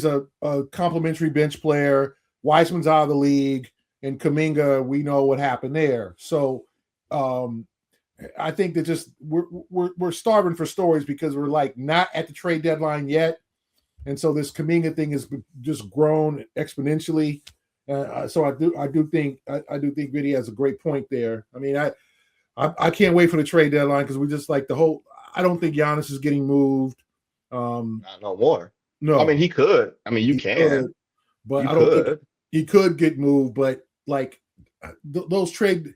a complimentary bench player. Weissman's out of the league, and Kuminga, we know what happened there. So I think that just we're starving for stories because we're like not at the trade deadline yet, and so this Kuminga thing has just grown exponentially. So I do think Vinny has a great point there. I mean, I can't wait for the trade deadline because we just like the whole. I don't think Giannis is getting moved. Not no more. No, I mean he could. I mean you can, but I don't think he could get moved. But like those trade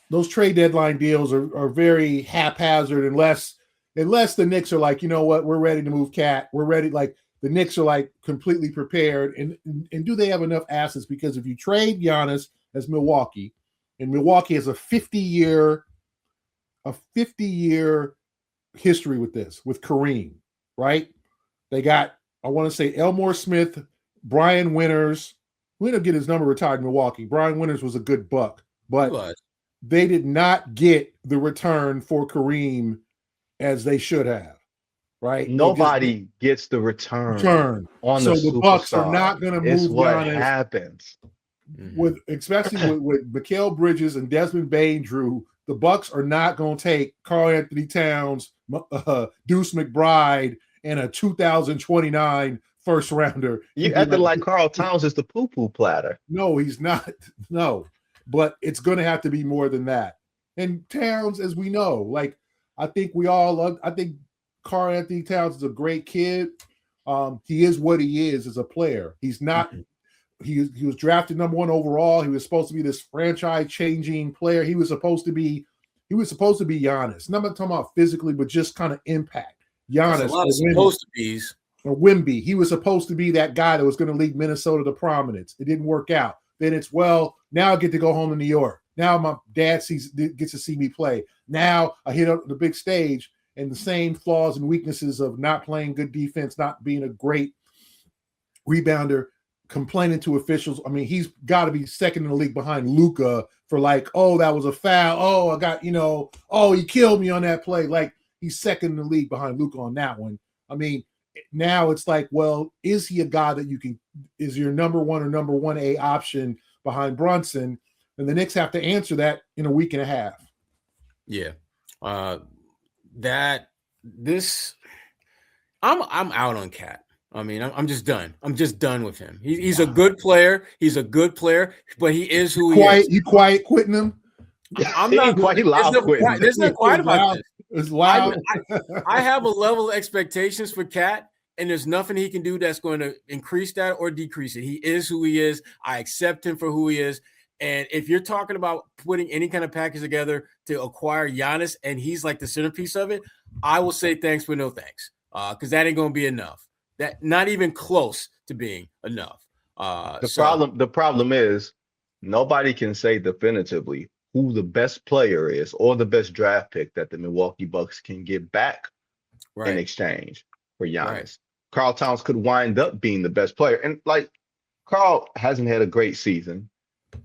deadline deals are very haphazard unless the Knicks are like, you know what, we're ready to move Cat. We're ready. Like the Knicks are like completely prepared. And do they have enough assets? Because if you trade Giannis as Milwaukee, and Milwaukee has a 50-year history with Kareem, right? They got, I want to say, Elmore Smith, Brian Winters. We ended up getting his number retired in Milwaukee. Brian Winters was a good buck, but they did not get the return for Kareem as they should have, right? Nobody gets the return on so the Bucks are not going to move. It's what Giannis happens especially with Mikal Bridges and Desmond Bane. Drew, the Bucks are not going to take Karl Anthony Towns, Deuce McBride, and a 2029 first rounder. You acting like Karl Towns is the poo-poo platter. No, he's not. No, but it's going to have to be more than that. And Towns, as we know, like I think Karl Anthony Towns is a great kid. He is what he is as a player. He's not. He was drafted number 1 overall. He was supposed to be this franchise-changing player. He was supposed to be Giannis. Not talking about physically, but just kind of impact. Giannis, a lot of supposed to be's. Or Wemby. He was supposed to be that guy that was going to lead Minnesota to prominence. It didn't work out. Then it's, well, now I get to go home to New York. Now my dad gets to see me play. Now I hit up the big stage, and the same flaws and weaknesses of not playing good defense, not being a great rebounder, complaining to officials. I mean, he's got to be second in the league behind Luka for like, oh, that was a foul. Oh, I got, oh, he killed me on that play. Like he's second in the league behind Luka on that one. I mean, now it's like, well, is he a guy that is your number 1 or number 1A option behind Brunson? And the Knicks have to answer that in a week and a half. Yeah. I'm out on Cat. I mean, I'm just done. I'm just done with him. He's a good player. He's a good player, but he is who he is. You quiet quitting him? I'm not quite loud quitting. There's no quiet about this. It's loud. I have a level of expectations for Cat, and there's nothing he can do that's going to increase that or decrease it. He is who he is. I accept him for who he is. And if you're talking about putting any kind of package together to acquire Giannis, and he's like the centerpiece of it, I will say thanks but no thanks, because that ain't going to be enough. That not even close to being enough. The problem is nobody can say definitively who the best player is or the best draft pick that the Milwaukee Bucks can get back in exchange for Giannis. Right. Karl Towns could wind up being the best player. And like Karl hasn't had a great season.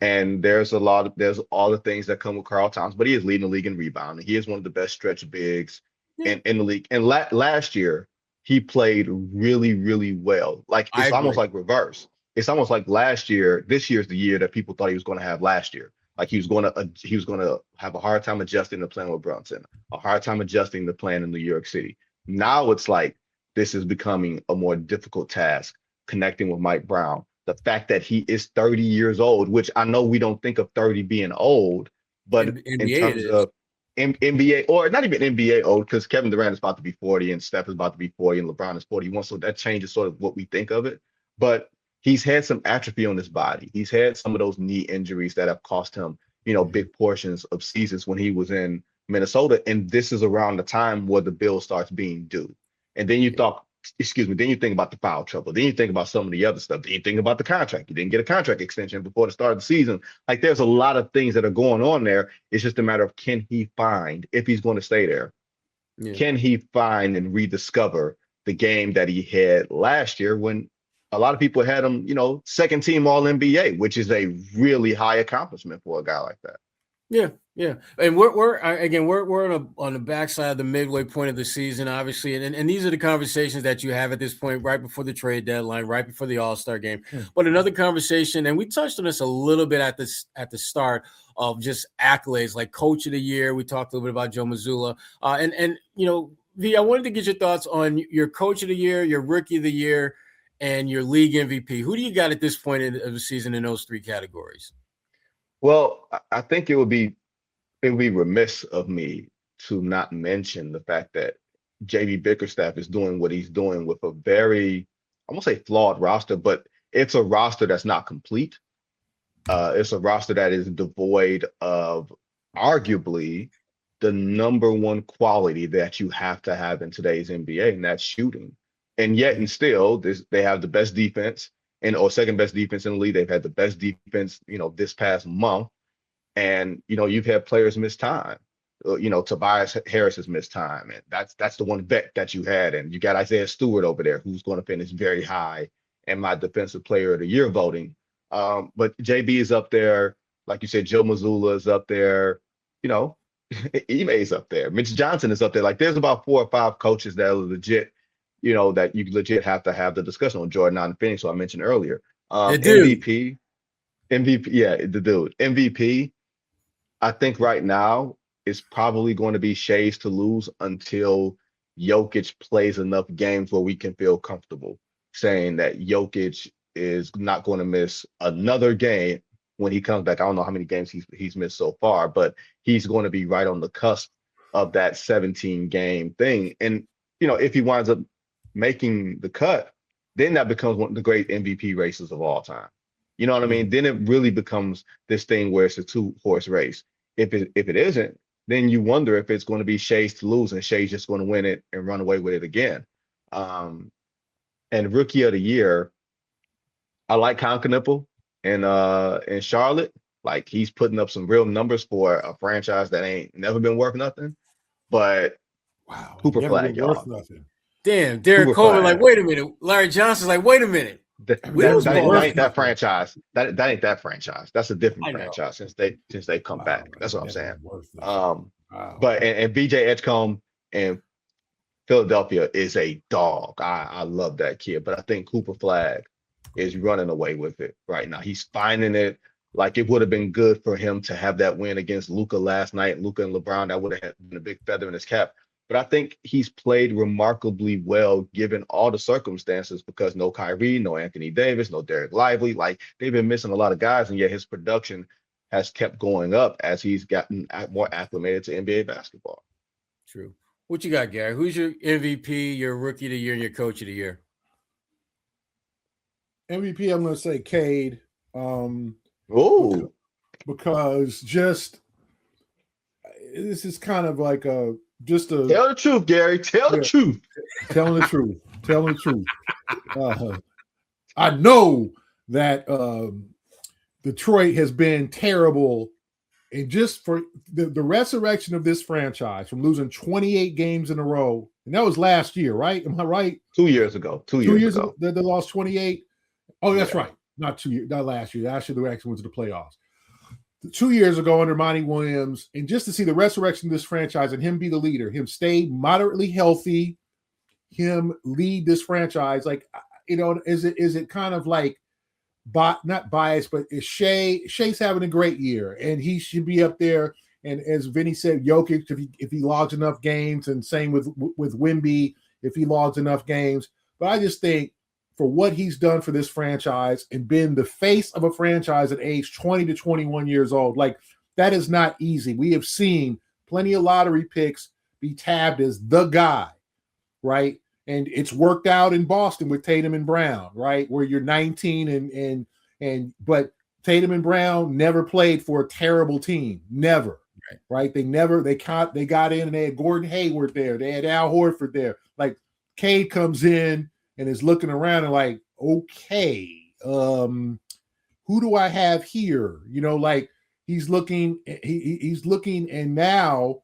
And there's all the things that come with Karl Towns, but he is leading the league in rebounding. He is one of the best stretch bigs in the league. And last year, he played really, really well. Like it's almost like reverse. It's almost like last year. This year's the year that people thought he was going to have last year. Like he was going to have a hard time adjusting to playing with Brunson, a hard time adjusting to playing in New York City. Now it's like this is becoming a more difficult task connecting with Mike Brown. The fact that he is 30 years old, which I know we don't think of 30 being old, but in terms of NBA, or not even NBA old, because Kevin Durant is about to be 40 and Steph is about to be 40 and LeBron is 41. So that changes sort of what we think of it. But he's had some atrophy on his body. He's had some of those knee injuries that have cost him, big portions of seasons when he was in Minnesota. And this is around the time where the bill starts being due. And then you then you think about the foul trouble. Then you think about some of the other stuff. Then you think about the contract. You didn't get a contract extension before the start of the season. Like there's a lot of things that are going on there. It's just a matter of can he find, if he's going to stay there, can he find and rediscover the game that he had last year when a lot of people had him, second team All NBA, which is a really high accomplishment for a guy like that. Yeah, and we're on the backside of the midway point of the season, obviously, and these are the conversations that you have at this point, right before the trade deadline, right before the All-Star game. But another conversation, and we touched on this a little bit at the start of just accolades, like Coach of the Year. We talked a little bit about Joe Mazzulla, and V, I wanted to get your thoughts on your Coach of the Year, your Rookie of the Year, and your league MVP. Who do you got at this point of the season in those three categories? Well, I think it would be remiss of me to not mention the fact that JB Bickerstaff is doing what he's doing with a very, I won't say flawed roster, but it's a roster that's not complete. It's a roster that is devoid of arguably the number one quality that you have to have in today's NBA, and that's shooting. And yet and still, they have the best defense or second best defense in the league. They've had the best defense, this past month. And, you've had players miss time. Tobias Harris has missed time. And that's the one vet that you had. And you got Isaiah Stewart over there, who's going to finish very high in my defensive player of the year voting. But JB is up there. Like you said, Joe Mazzulla is up there. Ime is up there. Mitch Johnson is up there. Like, there's about 4 or 5 coaches that are legit, that you legit have to have the discussion on. Jordan on Phoenix, who I mentioned earlier. MVP, yeah, the dude. MVP, I think right now is probably going to be Shay's to lose until Jokic plays enough games where we can feel comfortable saying that Jokic is not going to miss another game when he comes back. I don't know how many games he's missed so far, but he's going to be right on the cusp of that 17-game thing. And, if he winds up making the cut, then that becomes one of the great MVP races of all time. You know what I mean? Then it really becomes this thing where it's a 2-horse race. If it isn't, then you wonder if it's going to be Shay's to lose and Shay's just going to win it and run away with it again. And Rookie of the Year, I like Conkanipple in Charlotte. Like, he's putting up some real numbers for a franchise that ain't never been worth nothing. But wow, Cooper Flag, y'all. Damn, Derek Coleman, like, wait a minute. Larry Johnson's like, wait a minute. That ain't that franchise. That ain't that franchise. That's a different franchise since they come back. That's what I'm saying. But and BJ Edgecombe in Philadelphia is a dog. I love that kid, but I think Cooper Flag is running away with it right now. He's finding it. Like, it would have been good for him to have that win against Luka last night. Luka and LeBron, that would have been a big feather in his cap. But I think he's played remarkably well given all the circumstances, because no Kyrie, no Anthony Davis, no Derek Lively. Like, they've been missing a lot of guys, and yet his production has kept going up as he's gotten more acclimated to NBA basketball. True. What you got, Gary? Who's your MVP, your Rookie of the Year, and your Coach of the Year? MVP, I'm going to say Cade. Because just this is kind of like tell the truth, Gary. Tell the truth. Telling the truth. Telling the truth. I know that Detroit has been terrible, and just for the resurrection of this franchise from losing 28 games in a row, and that was last year, right? Am I right? 2 years ago. 2 years ago. They lost 28. Oh, that's right. Not 2 years. Not last year. Last year they actually went to the playoffs. 2 years ago under Monty Williams, and just to see the resurrection of this franchise and him be the leader, him stay moderately healthy, him lead this franchise. Like, is it kind of like, not biased, but is Shay's having a great year, and he should be up there. And as Vinny said, Jokic, if he logs enough games, and same with Wemby, if he logs enough games. But I just think, for what he's done for this franchise and been the face of a franchise at age 20 to 21 years old, like, that is not easy. We have seen plenty of lottery picks be tabbed as the guy, right? And it's worked out in Boston with Tatum and Brown, right? Where you're 19 but Tatum and Brown never played for a terrible team. Never, right? They got in, and they had Gordon Hayward there. They had Al Horford there. Like, Cade comes in and is looking around and like, okay, who do I have here? Like, he's looking, and now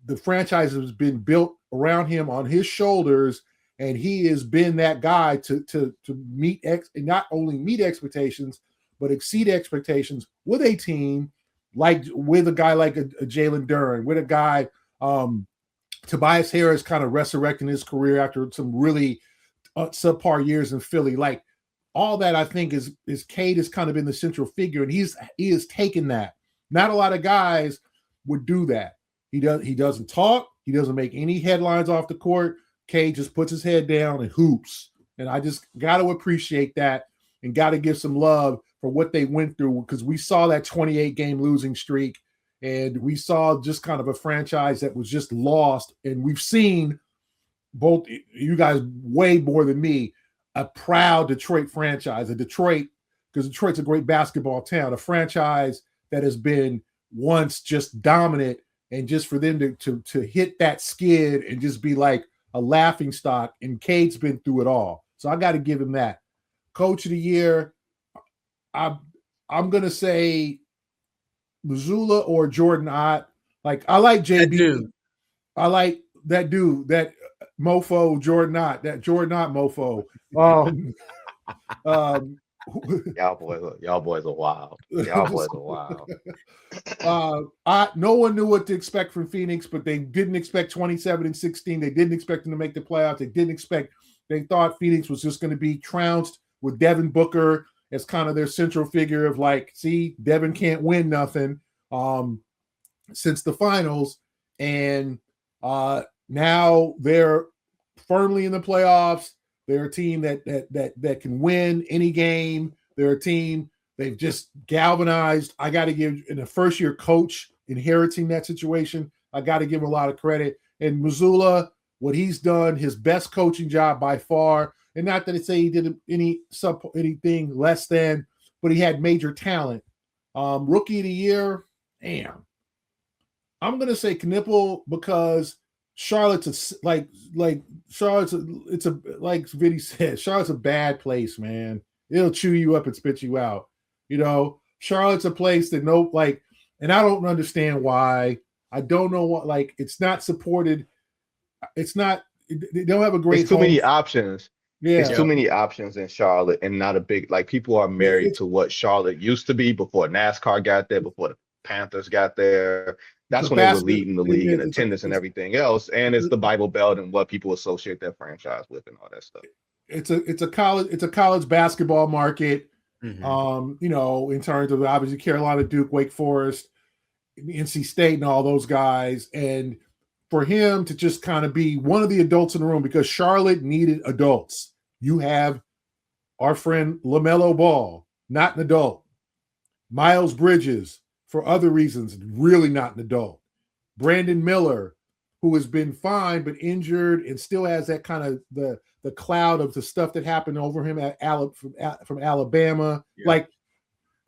the franchise has been built around him on his shoulders, And he has been that guy to meet not only meet expectations, but exceed expectations with a team with a guy like a Jalen Duren, with a guy Tobias Harris kind of resurrecting his career after some really subpar years in Philly. Like all that, I think is Cade has kind of been the central figure, and he has taken that. Not a lot of guys would do that. He doesn't talk. He doesn't make any headlines off the court. Cade just puts his head down and hoops. And I just got to appreciate that and got to give some love for what they went through, because we saw that 28-game losing streak, and we saw just kind of a franchise that was just lost. And we've seen both you guys way more than me, a proud Detroit franchise, because Detroit's a great basketball town, a franchise that has been once just dominant, and just for them to hit that skid and just be like a laughing stock. And Cade's been through it all. So I got to give him that. Coach of the year, I'm going to say Mazzulla or Jordan Ott. Like, I like JB. I like that dude, that mofo, Jordan Ott, that Jordan Ott mofo. Y'all boys are wild. Y'all boys are wild. No one knew what to expect from Phoenix, but they didn't expect 27-16. They didn't expect them to make the playoffs. They thought Phoenix was just going to be trounced with Devin Booker as kind of their central figure of like, see, Devin can't win nothing since the finals. And now they're firmly in the playoffs. They're a team that can win any game. They're a team, they've just galvanized. I got to give, in a first-year coach inheriting that situation, I got to give him a lot of credit. And Mazzulla, what he's done, his best coaching job by far, and not that I say he did anything less than, but he had major talent. Rookie of the year, damn. I'm going to say Knipple, because Charlotte's like Vinny said, Charlotte's a bad place, man. It'll chew you up and spit you out. You know, Charlotte's a place that and I don't understand why. I don't know what, like, it's not supported. It's not, they don't have a great. It's too many options. Yeah. It's too many options in Charlotte, and not a big, like, people are married to what Charlotte used to be before NASCAR got there, before the Panthers got there. That's when they were leading the league in attendance and everything else. And it's the Bible Belt and what people associate their franchise with and all that stuff. It's a college basketball market. Mm-hmm. You know, in terms of obviously Carolina, Duke, Wake Forest, NC State, and all those guys. And for him to just kind of be one of the adults in the room, because Charlotte needed adults. You have our friend LaMelo Ball, not an adult. Miles Bridges, for other reasons, really not an adult. Brandon Miller, who has been fine but injured and still has that kind of the cloud of the stuff that happened over him from Alabama. Yeah. Like,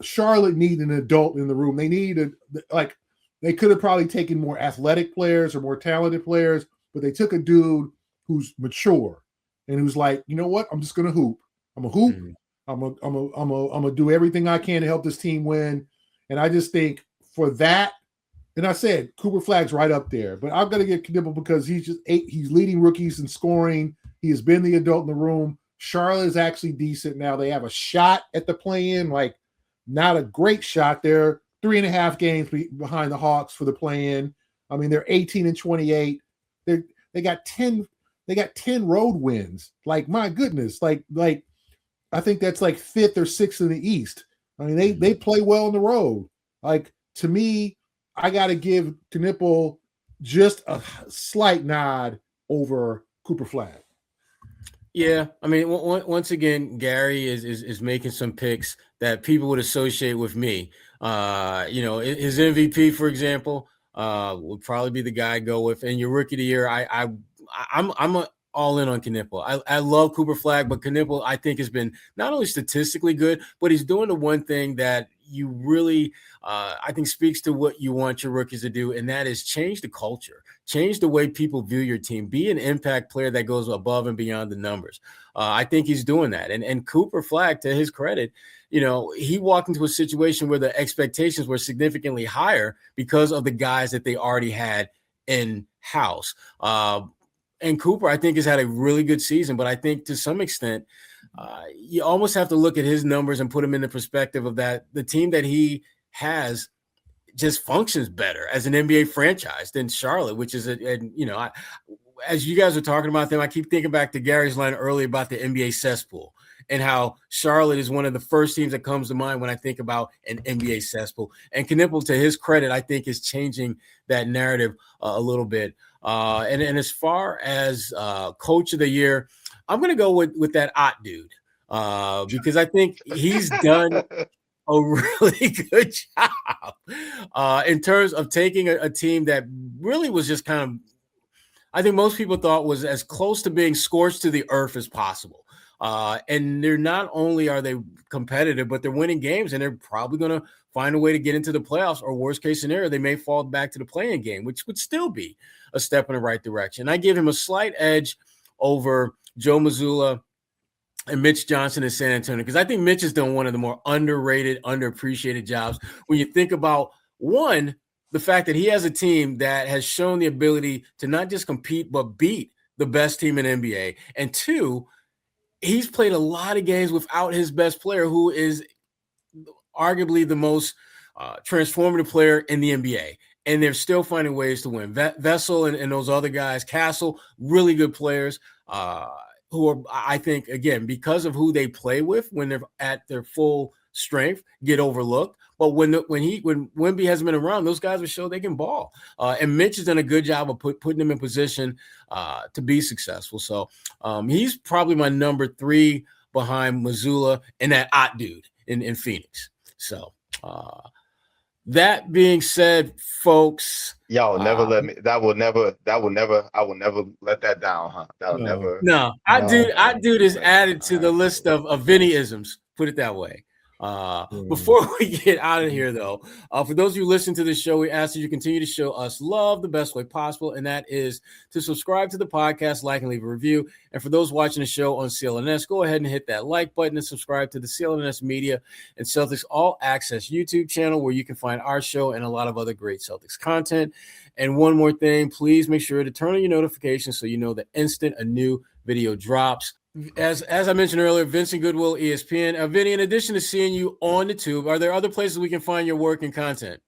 Charlotte needed an adult in the room. They needed, like, they could have probably taken more athletic players or more talented players, but they took a dude who's mature and who's like, you know what? I'm just going to hoop. I'm a hoop. Mm-hmm. I'm gonna do everything I can to help this team win. And I just think for that, and I said Cooper Flagg's right up there, but I've got to get Knipple because he's leading rookies in scoring. He has been the adult in the room. Charlotte is actually decent now. They have a shot at the play-in, like, not a great shot. They're 3.5 games behind the Hawks for the play-in. I mean, they're 18-28. They got 10 road wins. Like, my goodness, like I think that's like 5th or 6th in the East. I mean, they play well on the road. Like, to me, I got to give Knipple just a slight nod over Cooper Flagg. Yeah, I mean, once again, Gary is making some picks that people would associate with me. You know, his MVP, for example, would probably be the guy I go with. And your rookie of the year, I'm all in on Knipple. I love Cooper Flagg, but Knipple, I think, has been not only statistically good, but he's doing the one thing that you really, I think, speaks to what you want your rookies to do, and that is change the culture, change the way people view your team, be an impact player that goes above and beyond the numbers. I think he's doing that. And Cooper Flagg, to his credit, you know, he walked into a situation where the expectations were significantly higher because of the guys that they already had in-house. And Cooper, I think, has had a really good season, but I think to some extent, you almost have to look at his numbers and put him in the perspective of that the team that he has just functions better as an NBA franchise than Charlotte, which is as you guys are talking about them, I keep thinking back to Gary's line earlier about the NBA cesspool and how Charlotte is one of the first teams that comes to mind when I think about an NBA cesspool. And Knipple, to his credit, I think is changing that narrative a little bit. And as far as coach of the year, I'm going to go with that Ott dude because I think he's done a really good job in terms of taking a team that really was just kind of, I think most people thought was as close to being scorched to the earth as possible. And they're not only are they competitive, but they're winning games, and they're probably going to find a way to get into the playoffs, or worst case scenario, they may fall back to the play-in game, which would still be a step in the right direction. I give him a slight edge over Joe Mazzulla and Mitch Johnson in San Antonio, because I think Mitch has done one of the more underrated, underappreciated jobs when you think about, one, the fact that he has a team that has shown the ability to not just compete, but beat the best team in NBA. And two, he's played a lot of games without his best player, who is arguably the most transformative player in the NBA. And they're still finding ways to win. Vessel and those other guys, Castle, really good players who are, I think, again, because of who they play with when they're at their full strength, get overlooked. But when Wemby hasn't been around, those guys will show they can ball. And Mitch has done a good job of putting them in position to be successful. So he's probably my number 3 behind Mazzulla and that Ott dude in Phoenix. So that being said, folks, y'all never let me. I will never let that down, huh? That'll never. No, Ott dude is added to the list of Vinny-isms. Put it that way. Before we get out of here, though, for those of you listening to this show, we ask that you continue to show us love the best way possible, and that is to subscribe to the podcast, like, and leave a review. And for those watching the show on CLNS, go ahead and hit that like button and subscribe to the CLNS Media and Celtics All Access YouTube channel, where you can find our show and a lot of other great Celtics content. And one more thing, please make sure to turn on your notifications so you know the instant a new video drops. As I mentioned earlier, Vincent Goodwill, ESPN. Vinny, in addition to seeing you on the tube, are there other places we can find your work and content?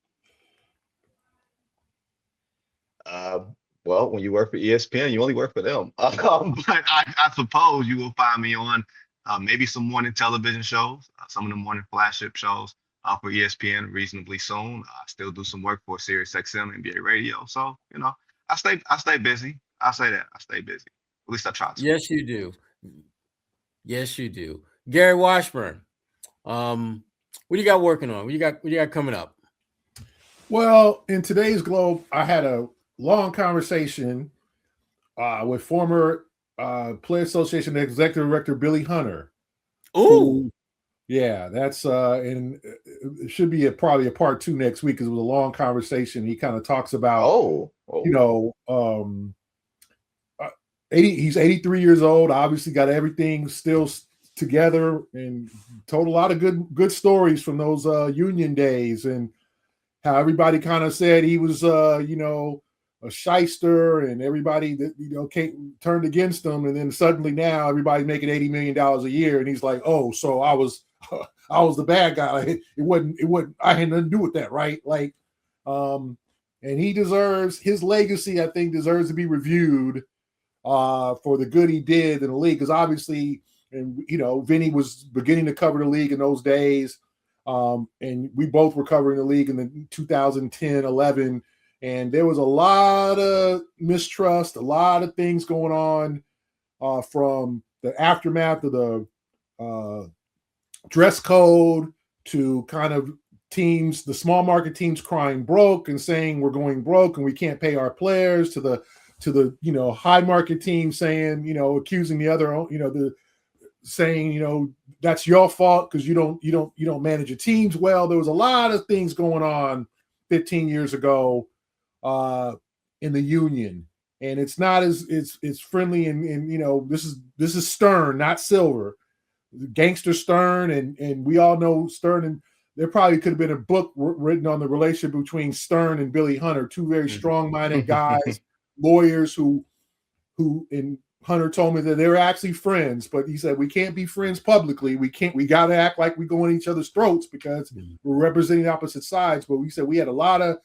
Well, when you work for ESPN, you only work for them. But I suppose you will find me on maybe some morning television shows, some of the morning flagship shows for ESPN reasonably soon. I still do some work for SiriusXM NBA Radio. So, I stay busy. I say that. I stay busy. At least I try to. Yes, you do. Yes, you do. Gary Washburn, what do you got working on? What you got coming up? Well, in today's Globe, I had a long conversation with former Player Association Executive Director Billy Hunter. Oh, yeah, that's and it should be probably a part 2 next week because it was a long conversation. He kind of talks about, he's 83 years old, obviously got everything still together, and told a lot of good stories from those union days, and how everybody kind of said he was a shyster, and everybody that turned against him, and then suddenly now everybody's making $80 million a year, and he's like, oh, so I was the bad guy. It wasn't I had nothing to do with that, right? Like, and he deserves, his legacy, I think, deserves to be reviewed for the good he did in the league, because obviously, and Vinny was beginning to cover the league in those days, and we both were covering the league in the 2010-11, and there was a lot of mistrust, a lot of things going on from the aftermath of the dress code to kind of teams, the small market teams crying broke and saying we're going broke and we can't pay our players, to the high market team saying, accusing the other, saying, that's your fault because you don't manage your teams well. There was a lot of things going on 15 years ago in the union, and it's not as it's friendly, and this is Stern, not Silver, gangster Stern, and we all know Stern, and there probably could have been a book written on the relationship between Stern and Billy Hunter, two very strong-minded guys. Lawyers who and Hunter told me that they were actually friends, but he said, we can't be friends publicly. We got to act like we go in each other's throats because we're representing opposite sides. But we said we had a lot of,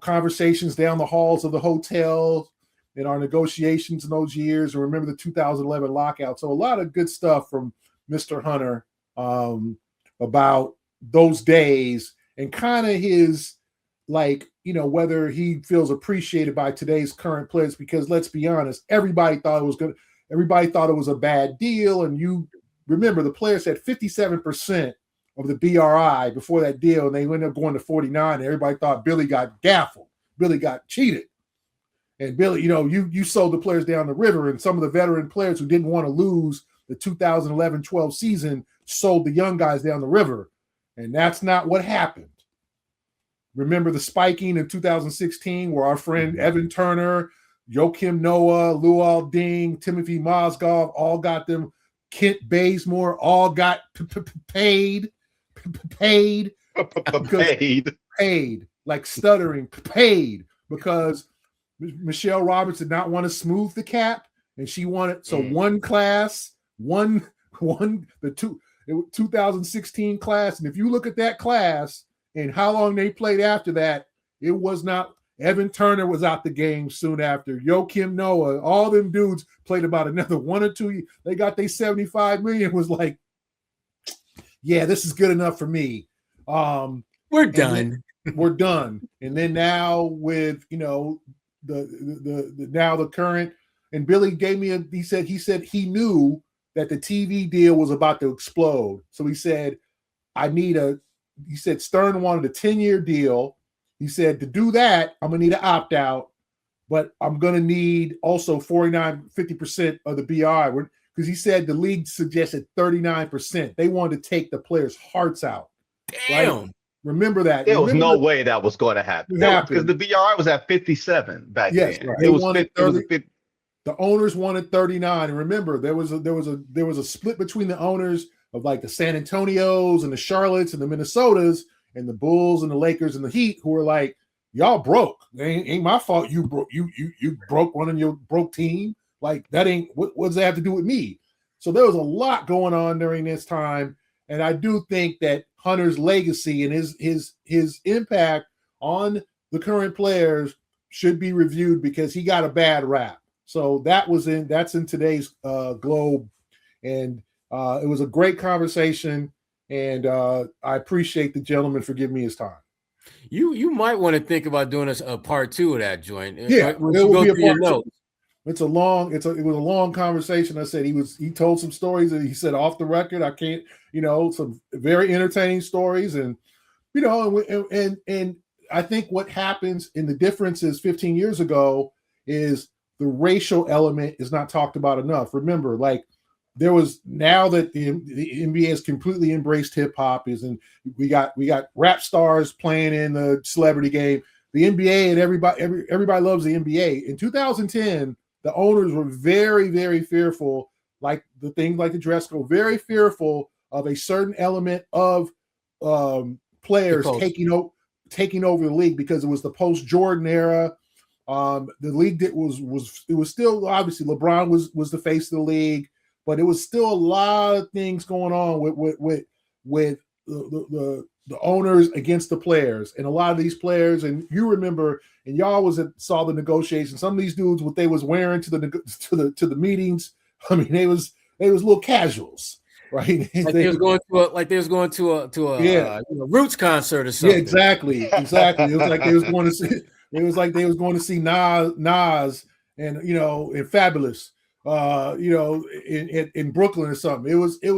conversations down the halls of the hotel in our negotiations in those years. And remember the 2011 lockout. So a lot of good stuff from Mr. Hunter about those days and kind of his, whether he feels appreciated by today's current players, because let's be honest, everybody thought it was a bad deal. And you remember the players had 57% of the BRI before that deal, and they ended up going to 49. And everybody thought Billy got gaffled. Billy got cheated. And Billy, you sold the players down the river, and some of the veteran players who didn't want to lose the 2011-12 season sold the young guys down the river. And that's not what happened. Remember the spiking in 2016 where our friend Evan Turner, Joakim Noah, Luol Deng, Timothy Mozgov all got them. Kent Bazemore all got paid, like stuttering, paid because Michelle Roberts did not want to smooth the cap, and she wanted one class, the 2016 class, and if you look at that class and how long they played after that, it was not. Evan Turner was out the game soon after. Joakim Noah, all them dudes played about another 1 or 2 years. They got their $75 million. Was like, yeah, this is good enough for me. We're done. We're done. And then now with the current, and Billy gave me he said he knew that the TV deal was about to explode. So he said, Stern wanted a 10-year deal. He said, to do that, I'm going to need an opt-out, but I'm going to need also 50% of the BI, because he said the league suggested 39%. They wanted to take the players' hearts out. Damn. Right? Remember that. There was no way that was going to happen. Because the BRI was at 57 back then. Right. It was 50. The owners wanted 39. And remember, there was a split between the owners of like the San Antonios and the Charlottes and the Minnesotas and the Bulls and the Lakers and the Heat, who were like, y'all broke. Ain't my fault you broke. You broke running your broke team. Like, that ain't what does that have to do with me? So there was a lot going on during this time. And I do think that Hunter's legacy and his impact on the current players should be reviewed because he got a bad rap. So that's in today's Globe. And it was a great conversation. And I appreciate the gentleman for giving me his time. You might want to think about doing a part 2 of that joint. Yeah, it will be a part 2. It was a long conversation. I said he told some stories that he said off the record. I can't, some very entertaining stories, and and I think what happens in the differences 15 years ago is the racial element is not talked about enough. Remember, there was, now that the NBA has completely embraced hip hop, and we got rap stars playing in the celebrity game. The NBA and everybody loves the NBA. In 2010, the owners were very, very fearful, like the dress code, very fearful of a certain element of players taking over the league, because it was the post-Jordan era. The league was still, obviously LeBron was the face of the league, but it was still a lot of things going on with the owners against the players, and a lot of these players. And you remember, and y'all saw the negotiations. Some of these dudes, what they was wearing to the meetings. I mean, they was little casuals, right? They was going to a Roots concert or something. Yeah, exactly. It was like they was going to see. It was like they was going to see Nas and and Fabulous. In Brooklyn or something. It was a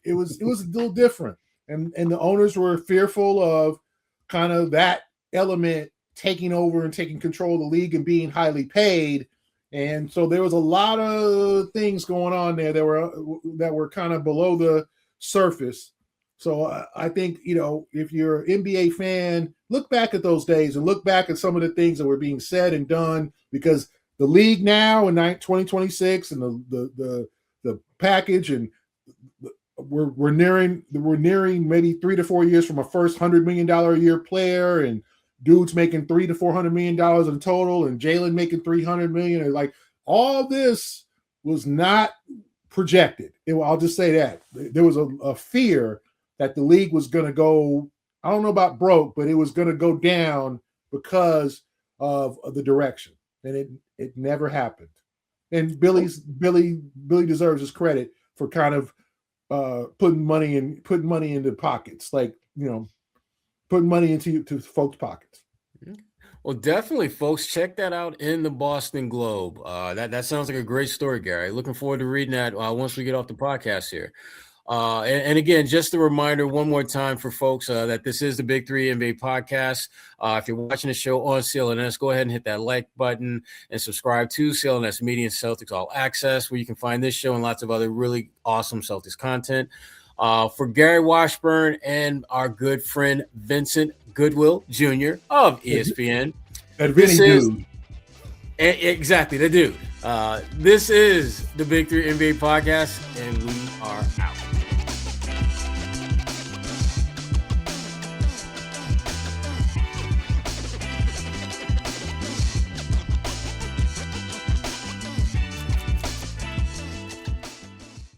little different. And the owners were fearful of kind of that element taking over and taking control of the league and being highly paid. And so there was a lot of things going on there that were kind of below the surface. So I think, if you're an NBA fan, look back at those days and look back at some of the things that were being said and done, because the league now in 2026 and the package, and we're nearing maybe 3 to 4 years from a first $100 million a year player, and dudes making $300 to $400 million in total, and Jalen making $300 million. And all this was not projected. I'll just say that. There was a fear that the league was going to go, I don't know about broke, but it was going to go down because of the direction. And it never happened. And Billy deserves his credit for kind of putting money into pockets, like, putting money into folks' pockets. Well, definitely, folks, check that out in the Boston Globe. That sounds like a great story, Gary. Looking forward to reading that once we get off the podcast here. And again, just a reminder one more time for folks that this is the Big Three NBA podcast. If you're watching the show on CLNS, go ahead and hit that like button and subscribe to CLNS Media and Celtics All Access, where you can find this show and lots of other really awesome Celtics content. For Gary Washburn and our good friend Vincent Goodwill Jr. of ESPN. Exactly, the dude. This is the Big Three NBA podcast, and we are out.